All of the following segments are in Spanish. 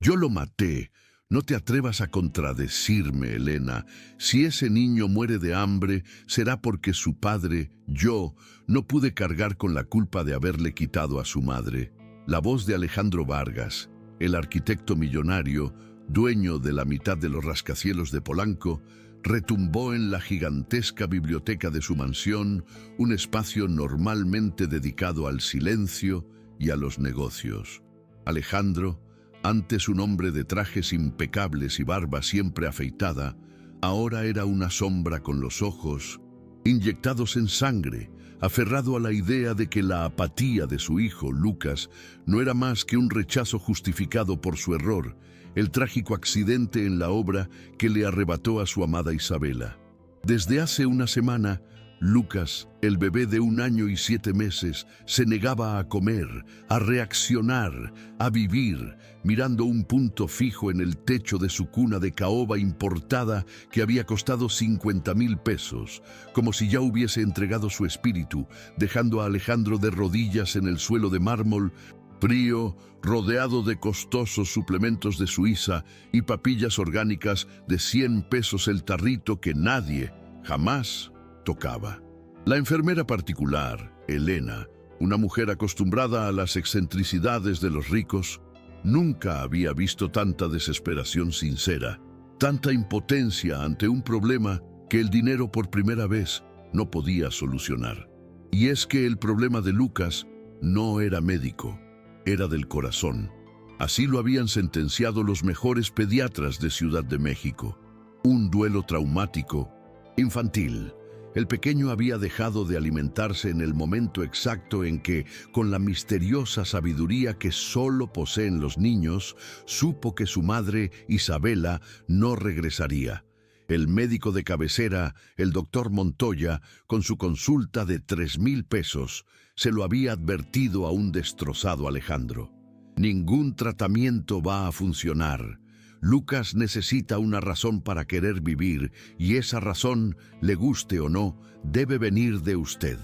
Yo lo maté. No te atrevas a contradecirme, Elena. Si ese niño muere de hambre, será porque su padre, yo, no pude cargar con la culpa de haberle quitado a su madre. La voz de Alejandro Vargas, el arquitecto millonario, dueño de la mitad de los rascacielos de Polanco, retumbó en la gigantesca biblioteca de su mansión, un espacio normalmente dedicado al silencio y a los negocios. Alejandro, antes un hombre de trajes impecables y barba siempre afeitada, ahora era una sombra con los ojos inyectados en sangre, aferrado a la idea de que la apatía de su hijo, Lucas, no era más que un rechazo justificado por su error, el trágico accidente en la obra que le arrebató a su amada Isabela. Desde hace una semana, Lucas, el bebé de 1 año y 7 meses, se negaba a comer, a reaccionar, a vivir, mirando un punto fijo en el techo de su cuna de caoba importada que había costado 50,000 pesos, como si ya hubiese entregado su espíritu, dejando a Alejandro de rodillas en el suelo de mármol, frío, rodeado de costosos suplementos de Suiza y papillas orgánicas de 100 pesos el tarrito que nadie, jamás, tocaba. La enfermera particular, Elena, una mujer acostumbrada a las excentricidades de los ricos, nunca había visto tanta desesperación sincera, tanta impotencia ante un problema que el dinero por primera vez no podía solucionar. Y es que el problema de Lucas no era médico, era del corazón. Así lo habían sentenciado los mejores pediatras de Ciudad de México. Un duelo traumático, infantil. El pequeño había dejado de alimentarse en el momento exacto en que, con la misteriosa sabiduría que solo poseen los niños, supo que su madre, Isabela, no regresaría. El médico de cabecera, el doctor Montoya, con su consulta de 3,000 pesos, se lo había advertido a un destrozado Alejandro. Ningún tratamiento va a funcionar. Lucas necesita una razón para querer vivir y esa razón, le guste o no, debe venir de usted.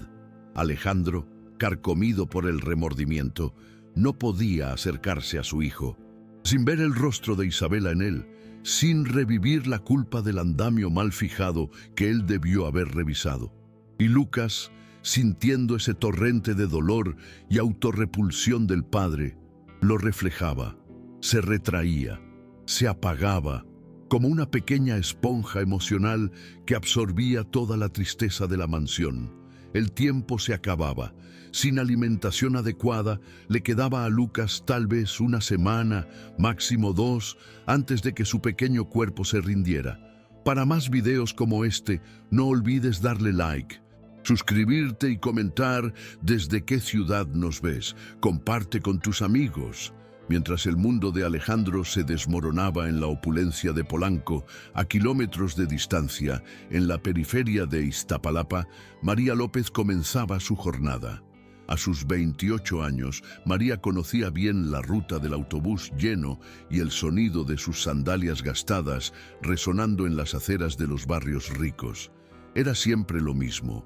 Alejandro, carcomido por el remordimiento, no podía acercarse a su hijo. Sin ver el rostro de Isabela en él, sin revivir la culpa del andamio mal fijado que él debió haber revisado. Y Lucas, sintiendo ese torrente de dolor y autorrepulsión del padre, lo reflejaba, se retraía, se apagaba, como una pequeña esponja emocional que absorbía toda la tristeza de la mansión. El tiempo se acababa. Sin alimentación adecuada, le quedaba a Lucas tal vez 1 semana, máximo 2, antes de que su pequeño cuerpo se rindiera. Para más videos como este, no olvides darle like, suscribirte y comentar desde qué ciudad nos ves. Comparte con tus amigos. Mientras el mundo de Alejandro se desmoronaba en la opulencia de Polanco, a kilómetros de distancia, en la periferia de Iztapalapa, María López comenzaba su jornada. A sus 28 años, María conocía bien la ruta del autobús lleno y el sonido de sus sandalias gastadas resonando en las aceras de los barrios ricos. Era siempre lo mismo: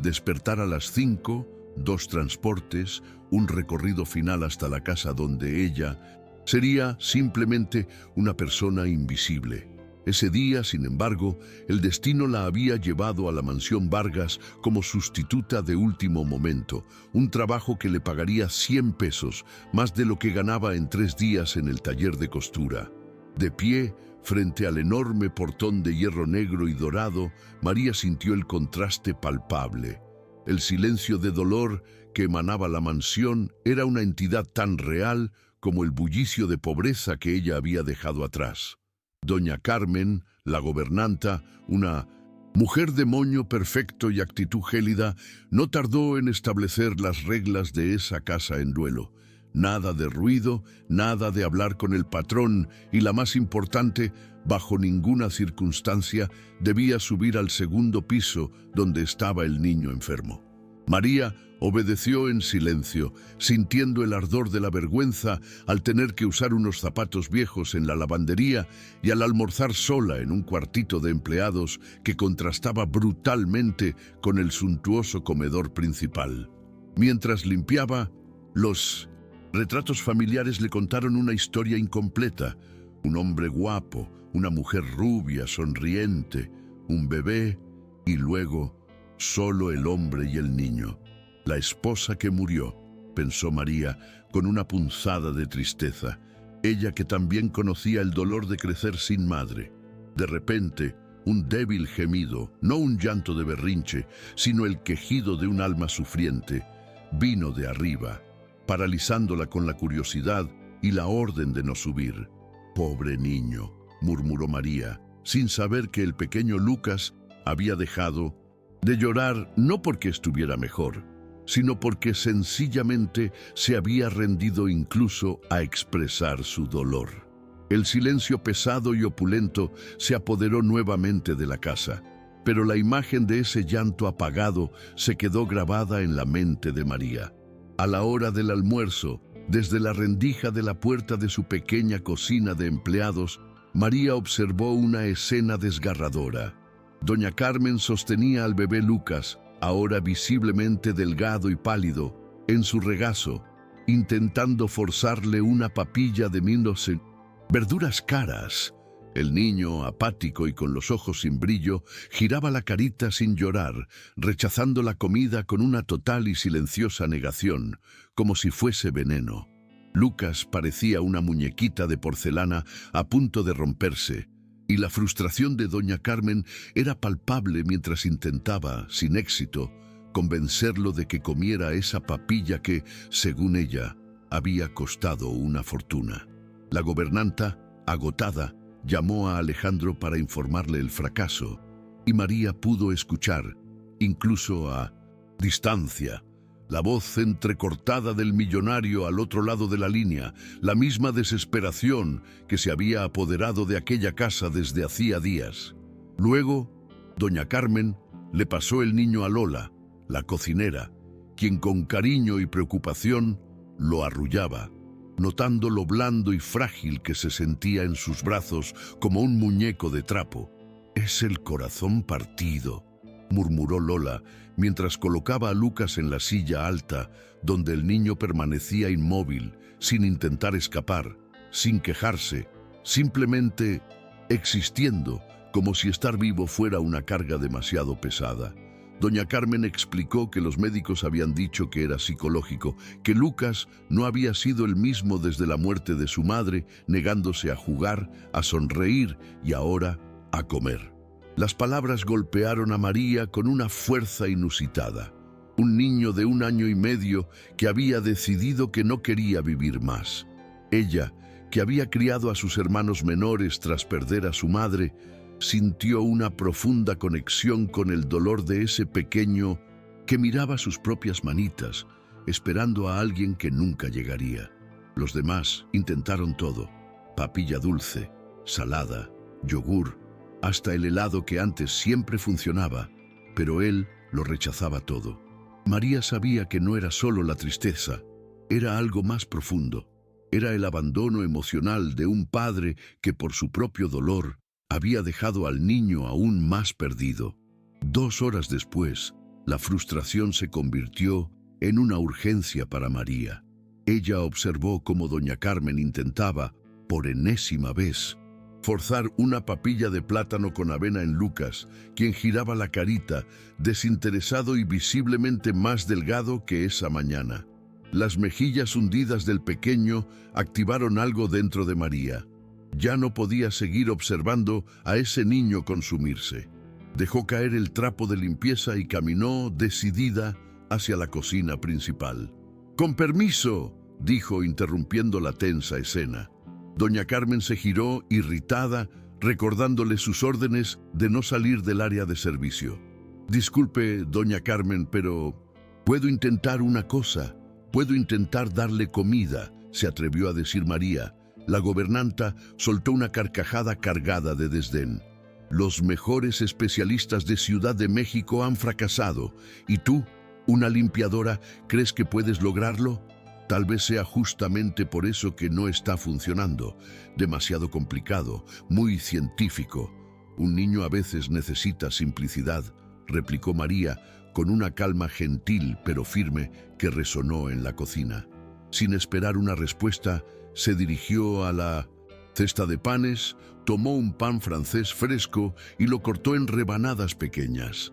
despertar a las 5, 2 transportes, un recorrido final hasta la casa donde ella sería simplemente una persona invisible. Ese día, sin embargo, el destino la había llevado a la mansión Vargas como sustituta de último momento, un trabajo que le pagaría 100 pesos, más de lo que ganaba en 3 días en el taller de costura. De pie, frente al enorme portón de hierro negro y dorado, María sintió el contraste palpable. El silencio de dolor que emanaba la mansión era una entidad tan real como el bullicio de pobreza que ella había dejado atrás. Doña Carmen, la gobernanta, una mujer de moño perfecto y actitud gélida, no tardó en establecer las reglas de esa casa en duelo. Nada de ruido, nada de hablar con el patrón y, la más importante, bajo ninguna circunstancia debía subir al 2.º piso donde estaba el niño enfermo. María obedeció en silencio, sintiendo el ardor de la vergüenza al tener que usar unos zapatos viejos en la lavandería y al almorzar sola en un cuartito de empleados que contrastaba brutalmente con el suntuoso comedor principal. Mientras limpiaba, los Retratos familiares le contaron una historia incompleta. Un hombre guapo, una mujer rubia, sonriente, un bebé y luego solo el hombre y el niño. La esposa que murió, pensó María con una punzada de tristeza. Ella que también conocía el dolor de crecer sin madre. De repente, un débil gemido, no un llanto de berrinche, sino el quejido de un alma sufriente, vino de arriba, paralizándola con la curiosidad y la orden de no subir. «Pobre niño», murmuró María, sin saber que el pequeño Lucas había dejado de llorar no porque estuviera mejor, sino porque sencillamente se había rendido incluso a expresar su dolor. El silencio pesado y opulento se apoderó nuevamente de la casa, pero la imagen de ese llanto apagado se quedó grabada en la mente de María. A la hora del almuerzo, desde la rendija de la puerta de su pequeña cocina de empleados, María observó una escena desgarradora. Doña Carmen sostenía al bebé Lucas, ahora visiblemente delgado y pálido, en su regazo, intentando forzarle una papilla de verduras caras. El niño, apático y con los ojos sin brillo, giraba la carita sin llorar, rechazando la comida con una total y silenciosa negación, como si fuese veneno. Lucas parecía una muñequita de porcelana a punto de romperse, y la frustración de doña Carmen era palpable mientras intentaba, sin éxito, convencerlo de que comiera esa papilla que, según ella, había costado una fortuna. La gobernanta, agotada, llamó a Alejandro para informarle el fracaso, y María pudo escuchar, incluso a distancia, la voz entrecortada del millonario al otro lado de la línea, la misma desesperación que se había apoderado de aquella casa desde hacía días. Luego, doña Carmen le pasó el niño a Lola, la cocinera, quien con cariño y preocupación lo arrullaba, notando lo blando y frágil que se sentía en sus brazos como un muñeco de trapo. «Es el corazón partido», murmuró Lola, mientras colocaba a Lucas en la silla alta, donde el niño permanecía inmóvil, sin intentar escapar, sin quejarse, simplemente existiendo, como si estar vivo fuera una carga demasiado pesada. Doña Carmen explicó que los médicos habían dicho que era psicológico, que Lucas no había sido el mismo desde la muerte de su madre, negándose a jugar, a sonreír y ahora a comer. Las palabras golpearon a María con una fuerza inusitada. Un niño de 1 año y medio que había decidido que no quería vivir más. Ella, que había criado a sus hermanos menores tras perder a su madre, sintió una profunda conexión con el dolor de ese pequeño que miraba sus propias manitas, esperando a alguien que nunca llegaría. Los demás intentaron todo: papilla dulce, salada, yogur, hasta el helado que antes siempre funcionaba, pero él lo rechazaba todo. María sabía que no era solo la tristeza, era algo más profundo. Era el abandono emocional de un padre que por su propio dolor había dejado al niño aún más perdido. 2 horas después, la frustración se convirtió en una urgencia para María. Ella observó cómo doña Carmen intentaba, por enésima vez, forzar una papilla de plátano con avena en Lucas, quien giraba la carita, desinteresado y visiblemente más delgado que esa mañana. Las mejillas hundidas del pequeño activaron algo dentro de María. Ya no podía seguir observando a ese niño consumirse. Dejó caer el trapo de limpieza y caminó decidida hacia la cocina principal. «Con permiso», dijo, interrumpiendo la tensa escena. Doña Carmen se giró, irritada, recordándole sus órdenes de no salir del área de servicio. «Disculpe, doña Carmen, pero puedo intentar una cosa. Puedo intentar darle comida», se atrevió a decir María. La gobernanta soltó una carcajada cargada de desdén. «Los mejores especialistas de Ciudad de México han fracasado. ¿Y tú, una limpiadora, crees que puedes lograrlo? Tal vez sea justamente por eso que no está funcionando. Demasiado complicado, muy científico. Un niño a veces necesita simplicidad», replicó María con una calma gentil pero firme que resonó en la cocina. Sin esperar una respuesta, se dirigió a la cesta de panes, tomó un pan francés fresco y lo cortó en rebanadas pequeñas.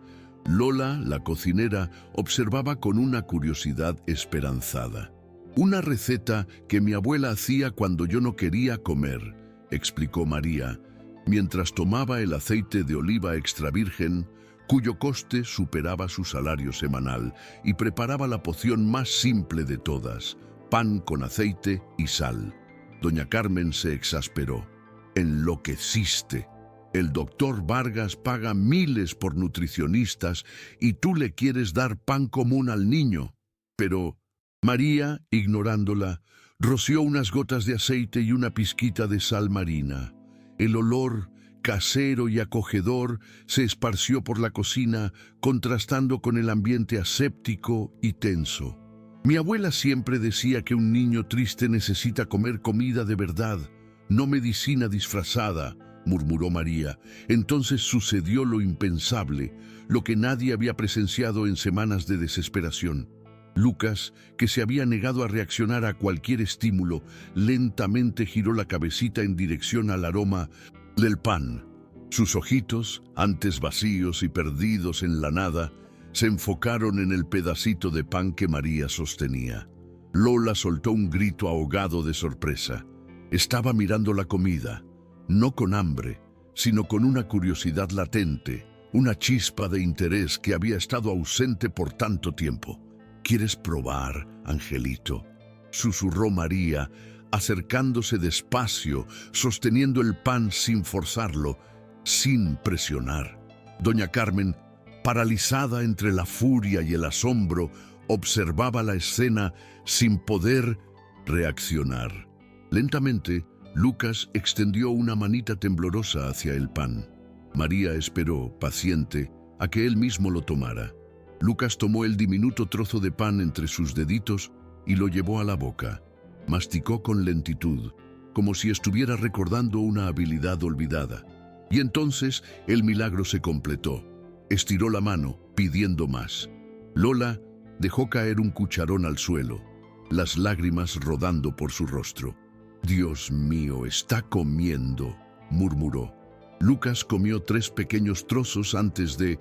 Lola, la cocinera, observaba con una curiosidad esperanzada. «Una receta que mi abuela hacía cuando yo no quería comer», explicó María, mientras tomaba el aceite de oliva extra virgen, cuyo coste superaba su salario semanal, y preparaba la poción más simple de todas: pan con aceite y sal. Doña Carmen se exasperó. «Enloqueciste. El doctor Vargas paga miles por nutricionistas y tú le quieres dar pan común al niño». Pero María, ignorándola, roció unas gotas de aceite y una pizquita de sal marina. El olor, casero y acogedor, se esparció por la cocina, contrastando con el ambiente aséptico y tenso. «Mi abuela siempre decía que un niño triste necesita comer comida de verdad, no medicina disfrazada», murmuró María. Entonces sucedió lo impensable, lo que nadie había presenciado en semanas de desesperación. Lucas, que se había negado a reaccionar a cualquier estímulo, lentamente giró la cabecita en dirección al aroma del pan. Sus ojitos, antes vacíos y perdidos en la nada, se enfocaron en el pedacito de pan que María sostenía. Lola soltó un grito ahogado de sorpresa. Estaba mirando la comida, no con hambre, sino con una curiosidad latente, una chispa de interés que había estado ausente por tanto tiempo. «¿Quieres probar, Angelito?», susurró María, acercándose despacio, sosteniendo el pan sin forzarlo, sin presionar. Doña Carmen, paralizada entre la furia y el asombro, observaba la escena sin poder reaccionar. Lentamente, Lucas extendió una manita temblorosa hacia el pan. María esperó, paciente, a que él mismo lo tomara. Lucas tomó el diminuto trozo de pan entre sus deditos y lo llevó a la boca. Masticó con lentitud, como si estuviera recordando una habilidad olvidada. Y entonces el milagro se completó. Estiró la mano, pidiendo más. Lola dejó caer un cucharón al suelo, las lágrimas rodando por su rostro. «Dios mío, está comiendo», murmuró. Lucas comió 3 pequeños trozos antes de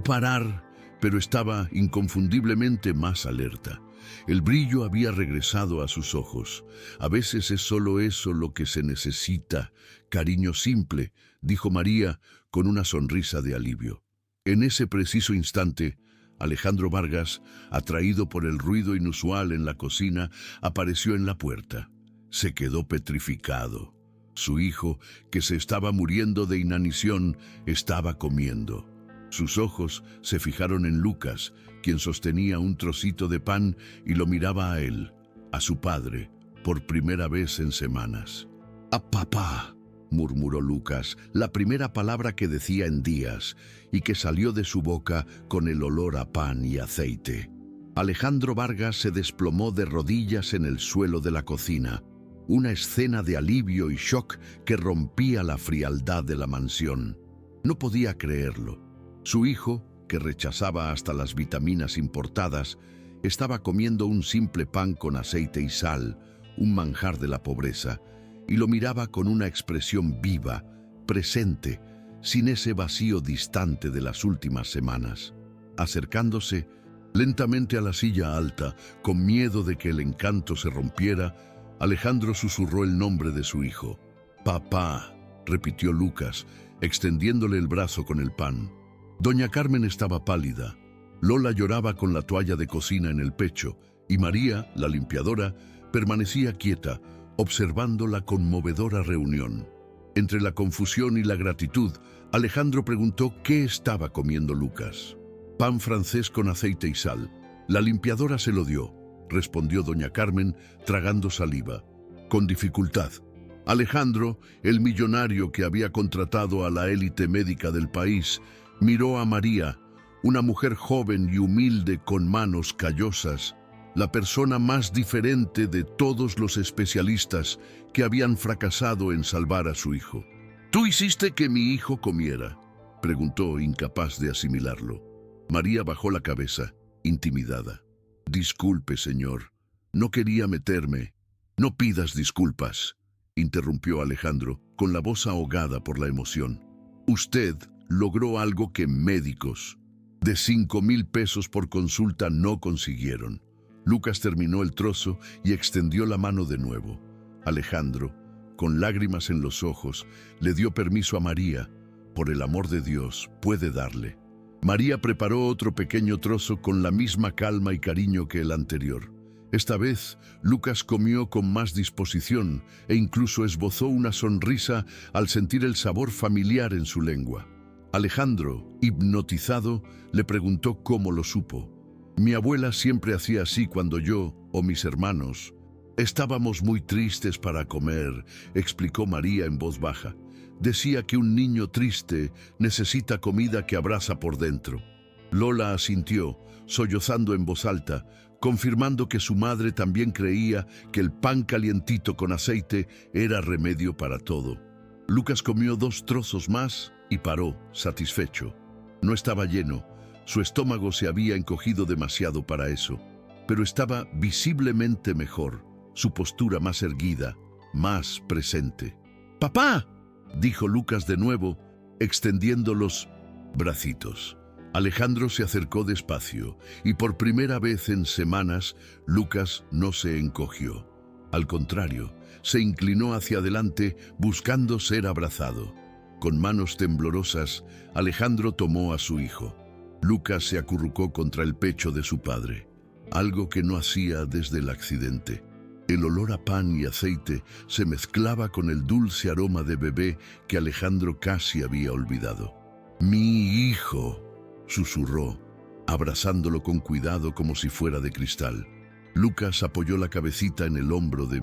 parar, pero estaba inconfundiblemente más alerta. El brillo había regresado a sus ojos. «A veces es solo eso lo que se necesita, cariño simple», dijo María con una sonrisa de alivio. En ese preciso instante, Alejandro Vargas, atraído por el ruido inusual en la cocina, apareció en la puerta. Se quedó petrificado. Su hijo, que se estaba muriendo de inanición, estaba comiendo. Sus ojos se fijaron en Lucas, quien sostenía un trocito de pan y lo miraba a él, a su padre, por primera vez en semanas. «¡A papá!», murmuró Lucas, la primera palabra que decía en días y que salió de su boca con el olor a pan y aceite. Alejandro Vargas se desplomó de rodillas en el suelo de la cocina, una escena de alivio y shock que rompía la frialdad de la mansión. No podía creerlo. Su hijo, que rechazaba hasta las vitaminas importadas, estaba comiendo un simple pan con aceite y sal, un manjar de la pobreza, y lo miraba con una expresión viva, presente, sin ese vacío distante de las últimas semanas. Acercándose lentamente a la silla alta, con miedo de que el encanto se rompiera, Alejandro susurró el nombre de su hijo. «Papá», repitió Lucas, extendiéndole el brazo con el pan. Doña Carmen estaba pálida. Lola lloraba con la toalla de cocina en el pecho, y María, la limpiadora, permanecía quieta, observando la conmovedora reunión. Entre la confusión y la gratitud, Alejandro preguntó qué estaba comiendo Lucas. «Pan francés con aceite y sal. La limpiadora se lo dio», respondió doña Carmen, tragando saliva. Con dificultad. Alejandro, el millonario que había contratado a la élite médica del país, miró a María, una mujer joven y humilde con manos callosas, la persona más diferente de todos los especialistas que habían fracasado en salvar a su hijo. «¿Tú hiciste que mi hijo comiera?», preguntó, incapaz de asimilarlo. María bajó la cabeza, intimidada. «Disculpe, señor, No quería meterme. No pidas disculpas, interrumpió Alejandro, con la voz ahogada por la emoción. Usted logró algo que médicos de 5,000 pesos por consulta no consiguieron. Lucas terminó el trozo y extendió la mano de nuevo. Alejandro, con lágrimas en los ojos, le dio permiso a María. Por el amor de Dios, puede darle. María preparó otro pequeño trozo con la misma calma y cariño que el anterior. Esta vez, Lucas comió con más disposición e incluso esbozó una sonrisa al sentir el sabor familiar en su lengua. Alejandro, hipnotizado, le preguntó cómo lo supo. Mi abuela siempre hacía así cuando yo, o mis hermanos, estábamos muy tristes para comer, explicó María en voz baja. Decía que un niño triste necesita comida que abraza por dentro. Lola asintió, sollozando en voz alta, confirmando que su madre también creía que el pan calientito con aceite era remedio para todo. Lucas comió 2 trozos más y paró, satisfecho. No estaba lleno, su estómago se había encogido demasiado para eso, pero estaba visiblemente mejor, su postura más erguida, más presente. ¡Papá!, dijo Lucas de nuevo, extendiendo los bracitos. Alejandro se acercó despacio y por primera vez en semanas Lucas no se encogió. Al contrario, se inclinó hacia adelante buscando ser abrazado. Con manos temblorosas, Alejandro tomó a su hijo. Lucas se acurrucó contra el pecho de su padre, algo que no hacía desde el accidente. El olor a pan y aceite se mezclaba con el dulce aroma de bebé que Alejandro casi había olvidado. «Mi hijo», susurró, abrazándolo con cuidado como si fuera de cristal. Lucas apoyó la cabecita en el hombro de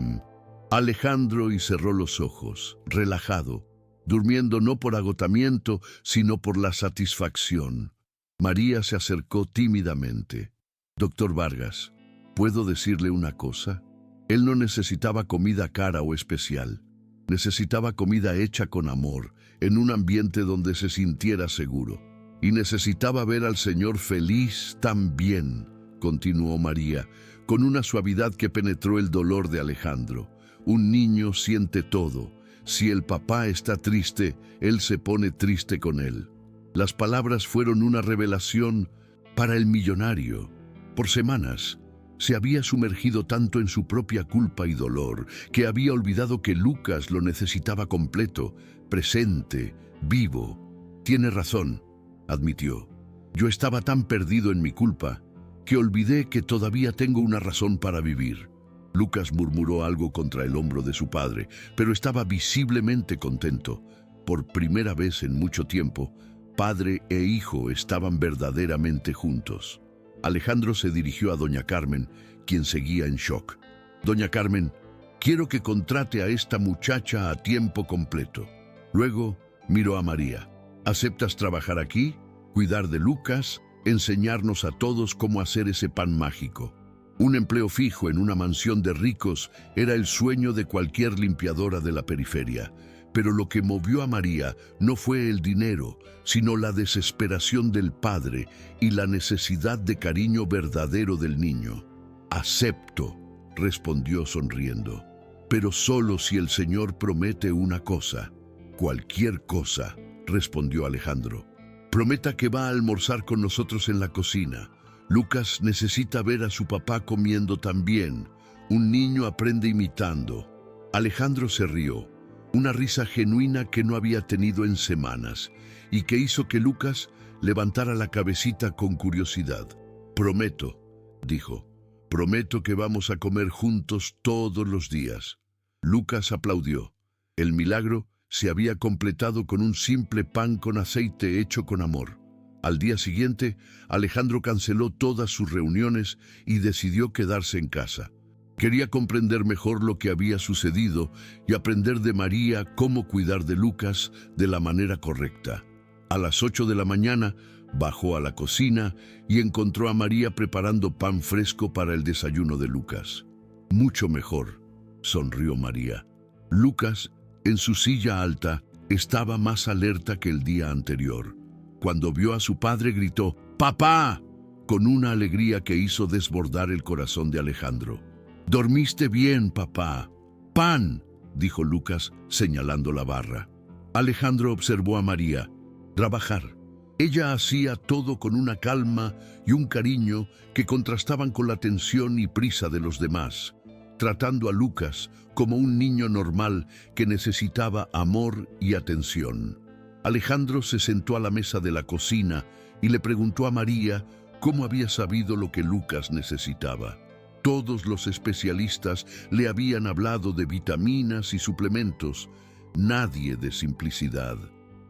Alejandro y cerró los ojos, relajado, durmiendo no por agotamiento, sino por la satisfacción. María se acercó tímidamente. «Doctor Vargas, ¿puedo decirle una cosa?» Él no necesitaba comida cara o especial. Necesitaba comida hecha con amor, en un ambiente donde se sintiera seguro. Y necesitaba ver al Señor feliz también, continuó María, con una suavidad que penetró el dolor de Alejandro. Un niño siente todo. Si el papá está triste, él se pone triste con él. Las palabras fueron una revelación para el millonario. Por semanas, se había sumergido tanto en su propia culpa y dolor que había olvidado que Lucas lo necesitaba completo, presente, vivo. «Tiene razón», admitió. «Yo estaba tan perdido en mi culpa que olvidé que todavía tengo una razón para vivir». Lucas murmuró algo contra el hombro de su padre, pero estaba visiblemente contento. Por primera vez en mucho tiempo, padre e hijo estaban verdaderamente juntos. Alejandro se dirigió a doña Carmen, quien seguía en shock. «Doña Carmen, quiero que contrate a esta muchacha a tiempo completo». Luego miró a María. «¿Aceptas trabajar aquí, cuidar de Lucas, enseñarnos a todos cómo hacer ese pan mágico?» Un empleo fijo en una mansión de ricos era el sueño de cualquier limpiadora de la periferia. Pero lo que movió a María no fue el dinero, sino la desesperación del padre y la necesidad de cariño verdadero del niño. «Acepto», respondió sonriendo, «pero solo si el Señor promete una cosa». «Cualquier cosa», respondió Alejandro. «Prometa que va a almorzar con nosotros en la cocina. Lucas necesita ver a su papá comiendo también. Un niño aprende imitando». Alejandro se rió, una risa genuina que no había tenido en semanas, y que hizo que Lucas levantara la cabecita con curiosidad. «Prometo», dijo, «prometo que vamos a comer juntos todos los días». Lucas aplaudió. El milagro se había completado con un simple pan con aceite hecho con amor. Al día siguiente, Alejandro canceló todas sus reuniones y decidió quedarse en casa. Quería comprender mejor lo que había sucedido y aprender de María cómo cuidar de Lucas de la manera correcta. A las 8 de la mañana, bajó a la cocina y encontró a María preparando pan fresco para el desayuno de Lucas. «Mucho mejor», sonrió María. Lucas, en su silla alta, estaba más alerta que el día anterior. Cuando vio a su padre, gritó «¡Papá!», con una alegría que hizo desbordar el corazón de Alejandro. «Dormiste bien, papá». «Pan», dijo Lucas, señalando la barra. Alejandro observó a María trabajar. Ella hacía todo con una calma y un cariño que contrastaban con la tensión y prisa de los demás, tratando a Lucas como un niño normal que necesitaba amor y atención. Alejandro se sentó a la mesa de la cocina y le preguntó a María cómo había sabido lo que Lucas necesitaba. Todos los especialistas le habían hablado de vitaminas y suplementos, nadie de simplicidad.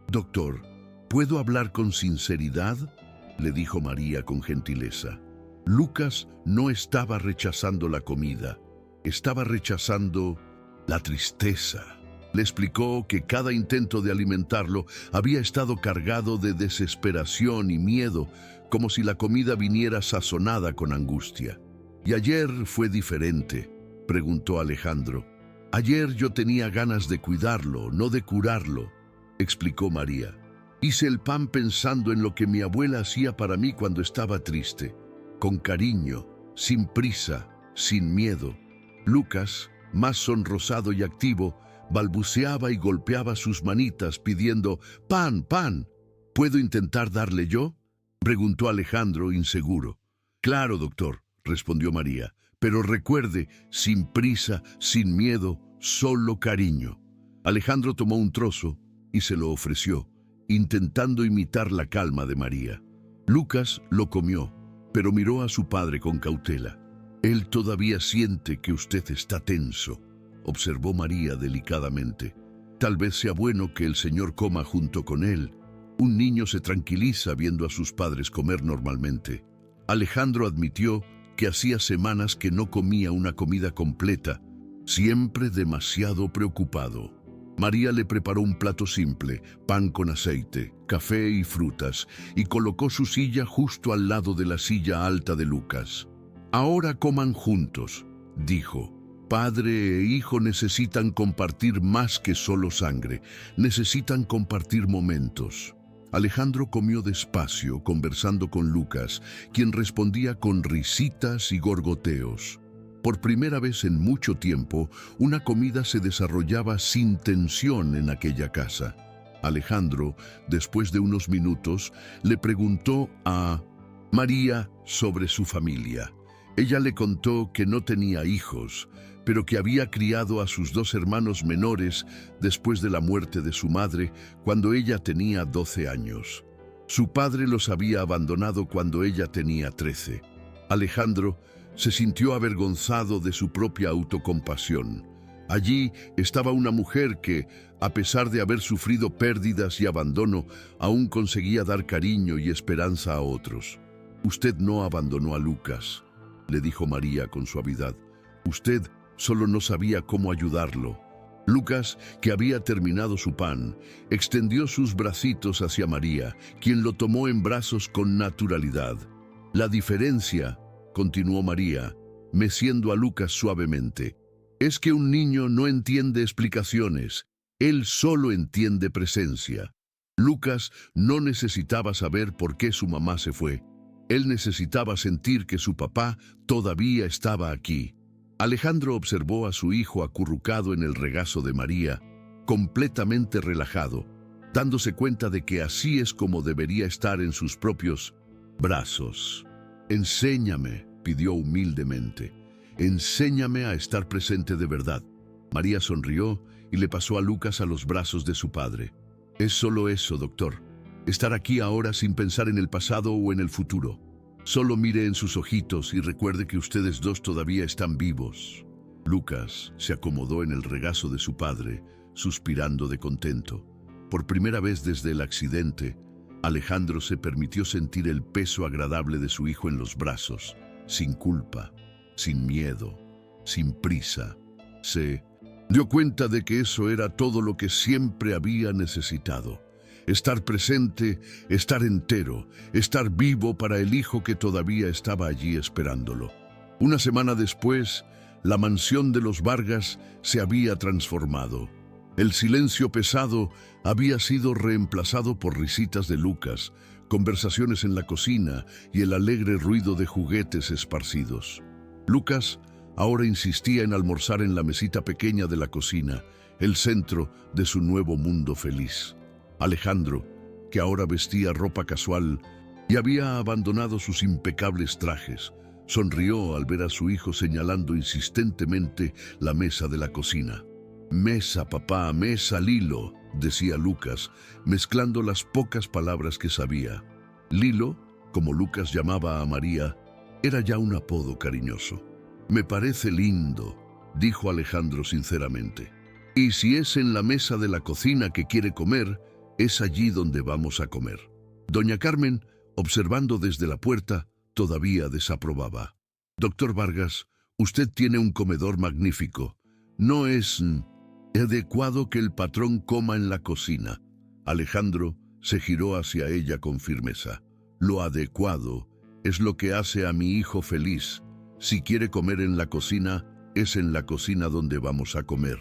«Doctor, ¿puedo hablar con sinceridad?», le dijo María con gentileza. Lucas no estaba rechazando la comida, estaba rechazando la tristeza. Le explicó que cada intento de alimentarlo había estado cargado de desesperación y miedo, como si la comida viniera sazonada con angustia. «¿Y ayer fue diferente?», preguntó Alejandro. «Ayer yo tenía ganas de cuidarlo, no de curarlo», explicó María. «Hice el pan pensando en lo que mi abuela hacía para mí cuando estaba triste, con cariño, sin prisa, sin miedo». Lucas, más sonrosado y activo, balbuceaba y golpeaba sus manitas pidiendo «pan, pan». «¿Puedo intentar darle yo?», preguntó Alejandro inseguro. «Claro, doctor», respondió María, «pero recuerde, sin prisa, sin miedo, solo cariño». Alejandro tomó un trozo y se lo ofreció, intentando imitar la calma de María. Lucas lo comió, pero miró a su padre con cautela. «Él todavía siente que usted está tenso», observó María delicadamente. «Tal vez sea bueno que el señor coma junto con él. Un niño se tranquiliza viendo a sus padres comer normalmente». Alejandro admitió que hacía semanas que no comía una comida completa, siempre demasiado preocupado. María le preparó un plato simple, pan con aceite, café y frutas, y colocó su silla justo al lado de la silla alta de Lucas. «Ahora coman juntos», dijo. «Padre e hijo necesitan compartir más que solo sangre, necesitan compartir momentos». Alejandro comió despacio, conversando con Lucas, quien respondía con risitas y gorgoteos. Por primera vez en mucho tiempo, una comida se desarrollaba sin tensión en aquella casa. Alejandro, después de unos minutos, le preguntó a María sobre su familia. Ella le contó que no tenía hijos, pero que había criado a sus 2 hermanos menores después de la muerte de su madre cuando ella tenía 12 años. Su padre los había abandonado cuando ella tenía 13. Alejandro se sintió avergonzado de su propia autocompasión. Allí estaba una mujer que, a pesar de haber sufrido pérdidas y abandono, aún conseguía dar cariño y esperanza a otros. «Usted no abandonó a Lucas», le dijo María con suavidad. «Usted solo no sabía cómo ayudarlo». Lucas, que había terminado su pan, extendió sus bracitos hacia María, quien lo tomó en brazos con naturalidad. «La diferencia», continuó María, meciendo a Lucas suavemente, «es que un niño no entiende explicaciones, él solo entiende presencia». Lucas no necesitaba saber por qué su mamá se fue. Él necesitaba sentir que su papá todavía estaba aquí. Alejandro observó a su hijo acurrucado en el regazo de María, completamente relajado, dándose cuenta de que así es como debería estar en sus propios brazos. «Enséñame», pidió humildemente, «enséñame a estar presente de verdad». María sonrió y le pasó a Lucas a los brazos de su padre. «Es solo eso, doctor. Estar aquí ahora sin pensar en el pasado o en el futuro. Solo mire en sus ojitos y recuerde que ustedes 2 todavía están vivos». Lucas se acomodó en el regazo de su padre, suspirando de contento. Por primera vez desde el accidente, Alejandro se permitió sentir el peso agradable de su hijo en los brazos, sin culpa, sin miedo, sin prisa. Se dio cuenta de que eso era todo lo que siempre había necesitado. Estar presente, estar entero, estar vivo para el hijo que todavía estaba allí esperándolo. Una semana después, la mansión de los Vargas se había transformado. El silencio pesado había sido reemplazado por risitas de Lucas, conversaciones en la cocina y el alegre ruido de juguetes esparcidos. Lucas Ahora insistía en almorzar en la mesita pequeña de la cocina, el centro de su nuevo mundo feliz. Alejandro, que ahora vestía ropa casual y había abandonado sus impecables trajes, sonrió al ver a su hijo señalando insistentemente la mesa de la cocina. «Mesa, papá, mesa, Lilo», decía Lucas, mezclando las pocas palabras que sabía. Lilo, como Lucas llamaba a María, era ya un apodo cariñoso. «Me parece lindo», dijo Alejandro sinceramente. «Y si es en la mesa de la cocina que quiere comer, es allí donde vamos a comer». Doña Carmen, observando desde la puerta, todavía desaprobaba. «Doctor Vargas, usted tiene un comedor magnífico. No es adecuado que el patrón coma en la cocina». Alejandro se giró hacia ella con firmeza. «Lo adecuado es lo que hace a mi hijo feliz. Si quiere comer en la cocina, es en la cocina donde vamos a comer».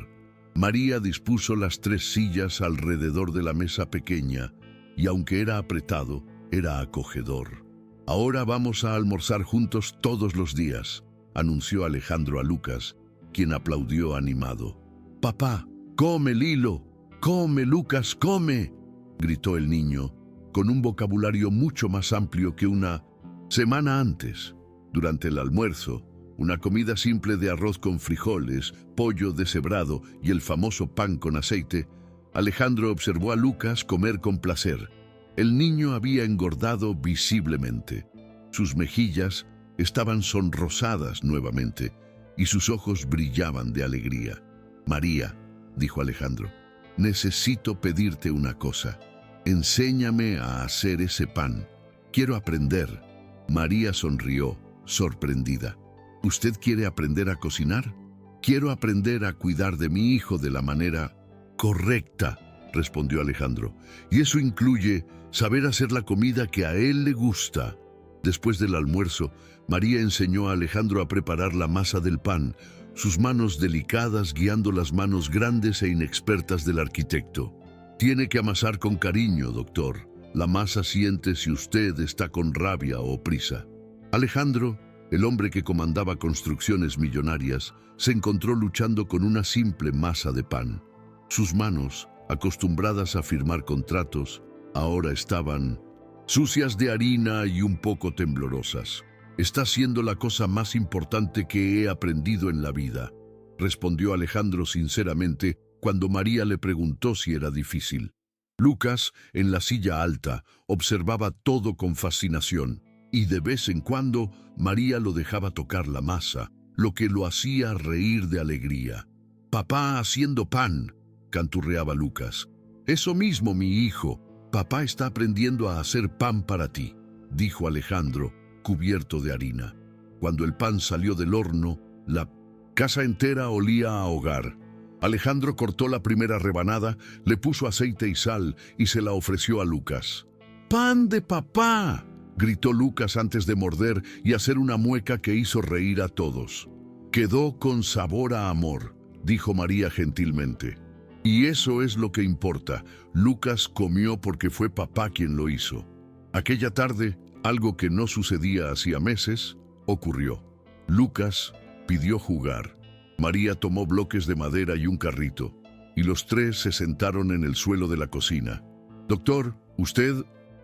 María dispuso las 3 sillas alrededor de la mesa pequeña, y aunque era apretado, era acogedor. «Ahora vamos a almorzar juntos todos los días», anunció Alejandro a Lucas, quien aplaudió animado. «Papá, come, Lilo, come, Lucas, come», gritó el niño, con un vocabulario mucho más amplio que una semana antes. Durante el almuerzo, una comida simple de arroz con frijoles, pollo deshebrado y el famoso pan con aceite, Alejandro observó a Lucas comer con placer. El niño había engordado visiblemente. Sus mejillas estaban sonrosadas nuevamente y sus ojos brillaban de alegría. «María», dijo Alejandro, «necesito pedirte una cosa. Enséñame a hacer ese pan. Quiero aprender». María sonrió, sorprendida. «¿Usted quiere aprender a cocinar?» «Quiero aprender a cuidar de mi hijo de la manera correcta», respondió Alejandro. «Y eso incluye saber hacer la comida que a él le gusta». Después del almuerzo, María enseñó a Alejandro a preparar la masa del pan, sus manos delicadas guiando las manos grandes e inexpertas del arquitecto. «Tiene que amasar con cariño, doctor. La masa siente si usted está con rabia o prisa». Alejandro, el hombre que comandaba construcciones millonarias, se encontró luchando con una simple masa de pan. Sus manos, acostumbradas a firmar contratos, ahora estaban sucias de harina y un poco temblorosas. «Está siendo la cosa más importante que he aprendido en la vida», respondió Alejandro sinceramente cuando María le preguntó si era difícil. Lucas, en la silla alta, observaba todo con fascinación, y de vez en cuando María lo dejaba tocar la masa, lo que lo hacía reír de alegría. «Papá haciendo pan», canturreaba Lucas. «Eso mismo, mi hijo. Papá está aprendiendo a hacer pan para ti», dijo Alejandro, cubierto de harina. Cuando el pan salió del horno, la casa entera olía a hogar. Alejandro cortó la primera rebanada, le puso aceite y sal y se la ofreció a Lucas. «¡Pan de papá!», gritó Lucas antes de morder y hacer una mueca que hizo reír a todos. «Quedó con sabor a amor», dijo María gentilmente. «Y eso es lo que importa. Lucas comió porque fue papá quien lo hizo». Aquella tarde, algo que no sucedía hacía meses, ocurrió. Lucas pidió jugar. María tomó bloques de madera y un carrito, y los 3 se sentaron en el suelo de la cocina. «Doctor, ¿usted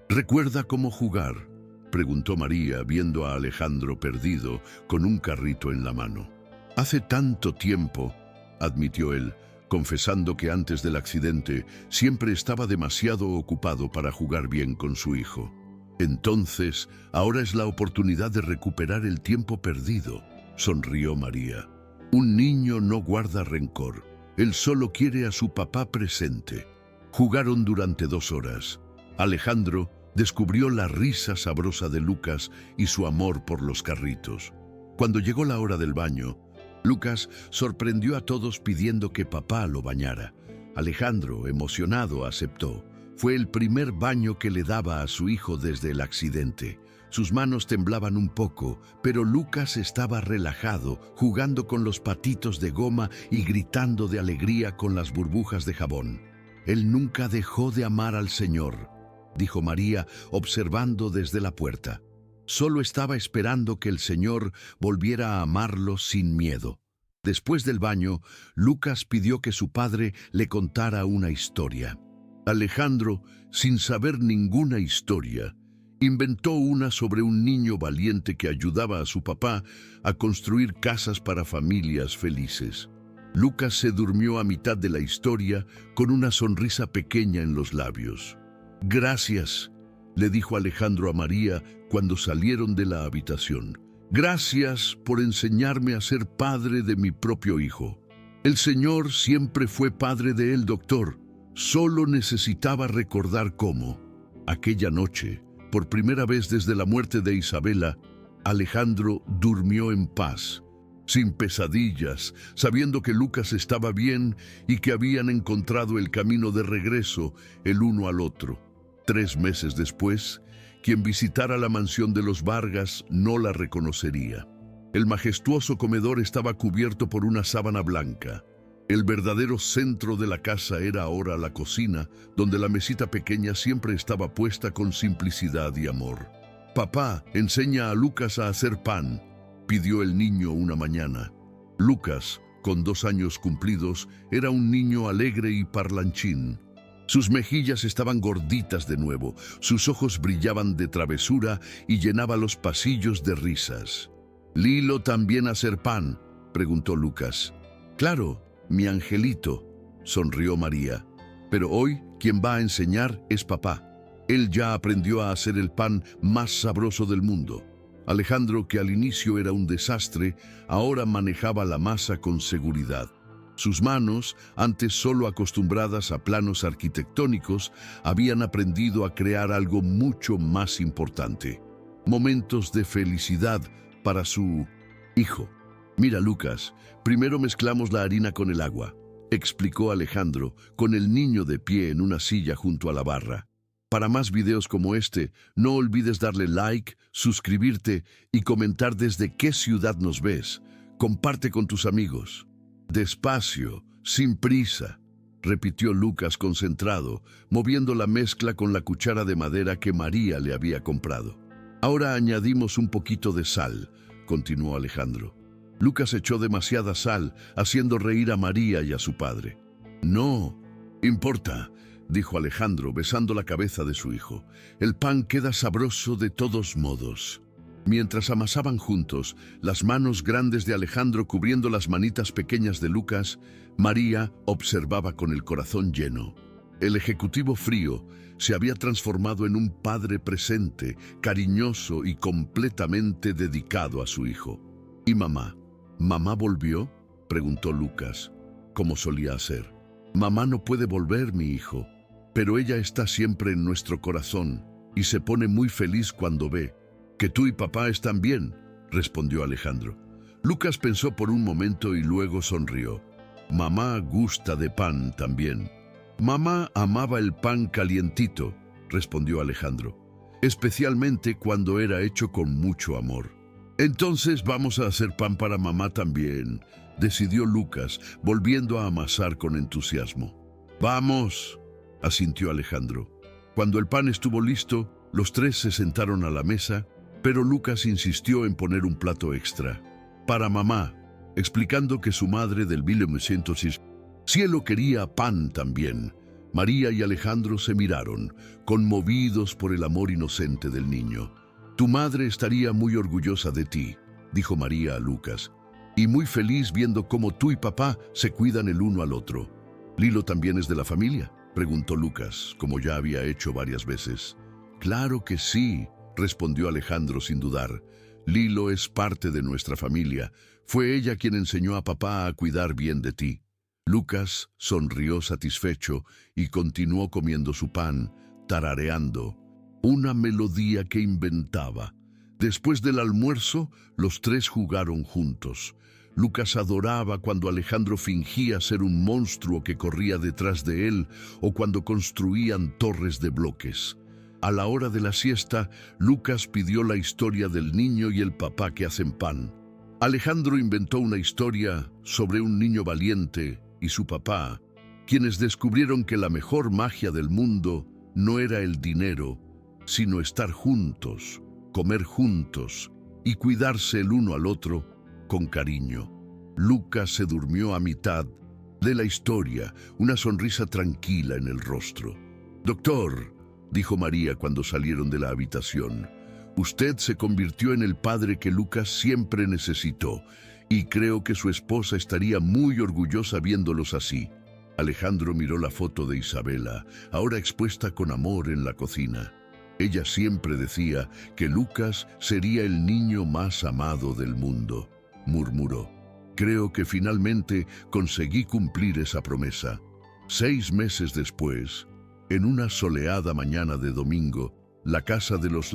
recuerda cómo jugar?», preguntó María, viendo a Alejandro perdido, con un carrito en la mano. «Hace tanto tiempo», admitió él, confesando que antes del accidente siempre estaba demasiado ocupado para jugar bien con su hijo. «Entonces, ahora es la oportunidad de recuperar el tiempo perdido», sonrió María. «Un niño no guarda rencor. Él solo quiere a su papá presente». Jugaron durante 2 horas. Alejandro descubrió la risa sabrosa de Lucas y su amor por los carritos. Cuando llegó la hora del baño, Lucas sorprendió a todos pidiendo que papá lo bañara. Alejandro, emocionado, aceptó. Fue el primer baño que le daba a su hijo desde el accidente. Sus manos temblaban un poco, pero Lucas estaba relajado, jugando con los patitos de goma y gritando de alegría con las burbujas de jabón. «Él nunca dejó de amar al Señor», dijo María, observando desde la puerta. Solo estaba esperando que el Señor volviera a amarlo sin miedo. Después del baño, Lucas pidió que su padre le contara una historia. Alejandro, sin saber ninguna historia, inventó una sobre un niño valiente que ayudaba a su papá a construir casas para familias felices. Lucas se durmió a mitad de la historia con una sonrisa pequeña en los labios. «Gracias», le dijo Alejandro a María cuando salieron de la habitación. «Gracias por enseñarme a ser padre de mi propio hijo. El Señor siempre fue padre de él, doctor. Solo necesitaba recordar cómo». Aquella noche, por primera vez desde la muerte de Isabela, Alejandro durmió en paz, sin pesadillas, sabiendo que Lucas estaba bien y que habían encontrado el camino de regreso el uno al otro. 3 meses después, quien visitara la mansión de los Vargas no la reconocería. El majestuoso comedor estaba cubierto por una sábana blanca. El verdadero centro de la casa era ahora la cocina, donde la mesita pequeña siempre estaba puesta con simplicidad y amor. «Papá, enseña a Lucas a hacer pan», pidió el niño una mañana. Lucas, con 2 años cumplidos, era un niño alegre y parlanchín. Sus mejillas estaban gorditas de nuevo, sus ojos brillaban de travesura y llenaba los pasillos de risas. «¿Lilo también hacer pan?», preguntó Lucas. «Claro, mi angelito», sonrió María. «Pero hoy quien va a enseñar es papá. Él ya aprendió a hacer el pan más sabroso del mundo». Alejandro, que al inicio era un desastre, ahora manejaba la masa con seguridad. Sus manos, antes solo acostumbradas a planos arquitectónicos, habían aprendido a crear algo mucho más importante. Momentos de felicidad para su hijo. «Mira, Lucas, primero mezclamos la harina con el agua», explicó Alejandro, con el niño de pie en una silla junto a la barra. Para más videos como este, no olvides darle like, suscribirte y comentar desde qué ciudad nos ves. Comparte con tus amigos. «Despacio, sin prisa», repitió Lucas concentrado, moviendo la mezcla con la cuchara de madera que María le había comprado. «Ahora añadimos un poquito de sal», continuó Alejandro. Lucas echó demasiada sal, haciendo reír a María y a su padre. «No importa», dijo Alejandro, besando la cabeza de su hijo. «El pan queda sabroso de todos modos». Mientras amasaban juntos, las manos grandes de Alejandro cubriendo las manitas pequeñas de Lucas, María observaba con el corazón lleno. El ejecutivo frío se había transformado en un padre presente, cariñoso y completamente dedicado a su hijo. «¿Y mamá? ¿Mamá volvió?», preguntó Lucas, como solía hacer. «Mamá no puede volver, mi hijo, pero ella está siempre en nuestro corazón y se pone muy feliz cuando ve que tú y papá están bien», respondió Alejandro. Lucas pensó por un momento y luego sonrió. «Mamá gusta de pan también». «Mamá amaba el pan calientito», respondió Alejandro, «especialmente cuando era hecho con mucho amor». «Entonces vamos a hacer pan para mamá también», decidió Lucas, volviendo a amasar con entusiasmo. «Vamos», asintió Alejandro. Cuando el pan estuvo listo, los 3 se sentaron a la mesa, pero Lucas insistió en poner un plato extra. «Para mamá», explicando que su madre del 1906 cielo quería pan también. María y Alejandro se miraron, conmovidos por el amor inocente del niño. «Tu madre estaría muy orgullosa de ti», dijo María a Lucas, «y muy feliz viendo cómo tú y papá se cuidan el uno al otro». «¿Lilo también es de la familia?», preguntó Lucas, como ya había hecho varias veces. «Claro que sí», respondió Alejandro sin dudar. «Lilo es parte de nuestra familia. Fue ella quien enseñó a papá a cuidar bien de ti». Lucas sonrió satisfecho y continuó comiendo su pan, tarareando una melodía que inventaba. Después del almuerzo, los 3 jugaron juntos. Lucas adoraba cuando Alejandro fingía ser un monstruo que corría detrás de él o cuando construían torres de bloques. A la hora de la siesta, Lucas pidió la historia del niño y el papá que hacen pan. Alejandro inventó una historia sobre un niño valiente y su papá, quienes descubrieron que la mejor magia del mundo no era el dinero, sino estar juntos, comer juntos y cuidarse el uno al otro con cariño. Lucas se durmió a mitad de la historia, una sonrisa tranquila en el rostro. «Doctor», dijo María cuando salieron de la habitación, «usted se convirtió en el padre que Lucas siempre necesitó, y creo que su esposa estaría muy orgullosa viéndolos así». Alejandro miró la foto de Isabela, ahora expuesta con amor en la cocina. Ella siempre decía que Lucas sería el niño más amado del mundo, murmuró. Creo que finalmente conseguí cumplir esa promesa. 6 meses después, en una soleada mañana de domingo, la casa de los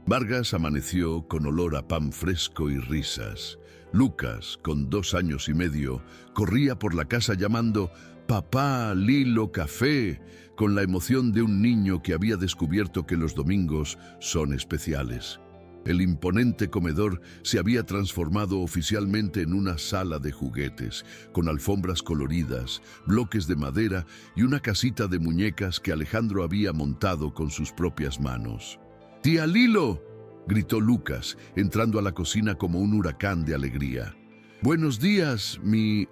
Vargas amaneció con olor a pan fresco y risas. Lucas, con 2 años y medio, corría por la casa llamando «Papá, Lilo, café», con la emoción de un niño que había descubierto que los domingos son especiales. El imponente comedor se había transformado oficialmente en una sala de juguetes, con alfombras coloridas, bloques de madera y una casita de muñecas que Alejandro había montado con sus propias manos. «¡Tía Lilo!», gritó Lucas, entrando a la cocina como un huracán de alegría. «Buenos días, mi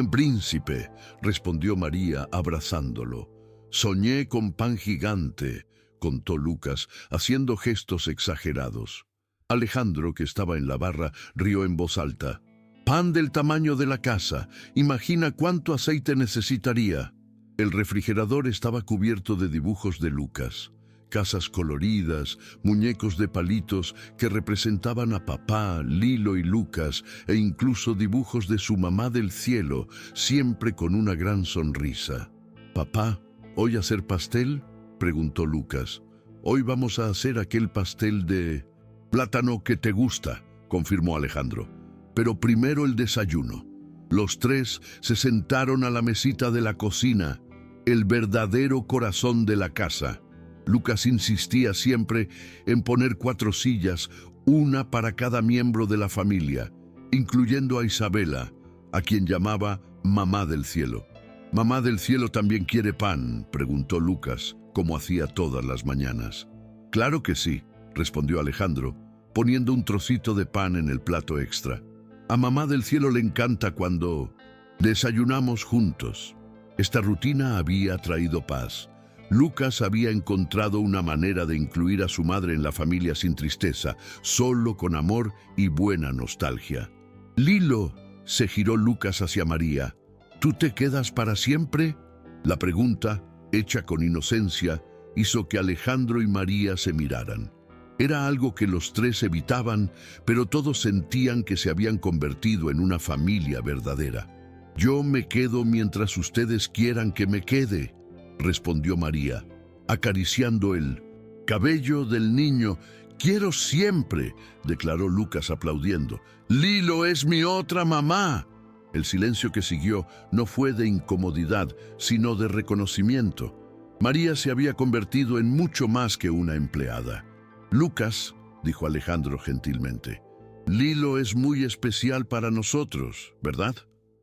príncipe», respondió María abrazándolo. «Soñé con pan gigante», contó Lucas, haciendo gestos exagerados. Alejandro, que estaba en la barra, rió en voz alta. «Pan del tamaño de la casa. Imagina cuánto aceite necesitaría». El refrigerador estaba cubierto de dibujos de Lucas. Casas coloridas, muñecos de palitos que representaban a papá, Lilo y Lucas, e incluso dibujos de su mamá del cielo, siempre con una gran sonrisa. «Papá, ¿hoy hacer pastel?», preguntó Lucas. «Hoy vamos a hacer aquel pastel de plátano que te gusta», confirmó Alejandro. «Pero primero el desayuno». Los 3 se sentaron a la mesita de la cocina, el verdadero corazón de la casa. Lucas insistía siempre en poner 4 sillas, una para cada miembro de la familia, incluyendo a Isabela, a quien llamaba Mamá del Cielo. «¿Mamá del Cielo también quiere pan?», preguntó Lucas, como hacía todas las mañanas. «Claro que sí», respondió Alejandro, poniendo un trocito de pan en el plato extra. «A Mamá del Cielo le encanta cuando desayunamos juntos». Esta rutina había traído paz. Lucas había encontrado una manera de incluir a su madre en la familia sin tristeza, solo con amor y buena nostalgia. «Lilo», se giró Lucas hacia María, «¿tú te quedas para siempre?». La pregunta, hecha con inocencia, hizo que Alejandro y María se miraran. Era algo que los 3 evitaban, pero todos sentían que se habían convertido en una familia verdadera. «Yo me quedo mientras ustedes quieran que me quede», respondió María, acariciando el cabello del niño. «Quiero siempre», declaró Lucas aplaudiendo. «Lilo es mi otra mamá». El silencio que siguió no fue de incomodidad, sino de reconocimiento. María se había convertido en mucho más que una empleada. «Lucas», dijo Alejandro gentilmente, «Lilo es muy especial para nosotros, ¿verdad?».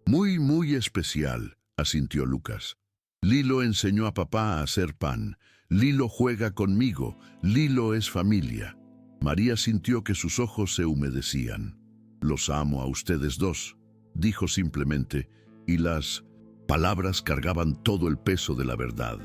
«Muy, muy especial», asintió Lucas. «Lilo enseñó a papá a hacer pan. Lilo juega conmigo. Lilo es familia». María sintió que sus ojos se humedecían. «Los amo a ustedes 2», dijo simplemente, y las palabras cargaban todo el peso de la verdad.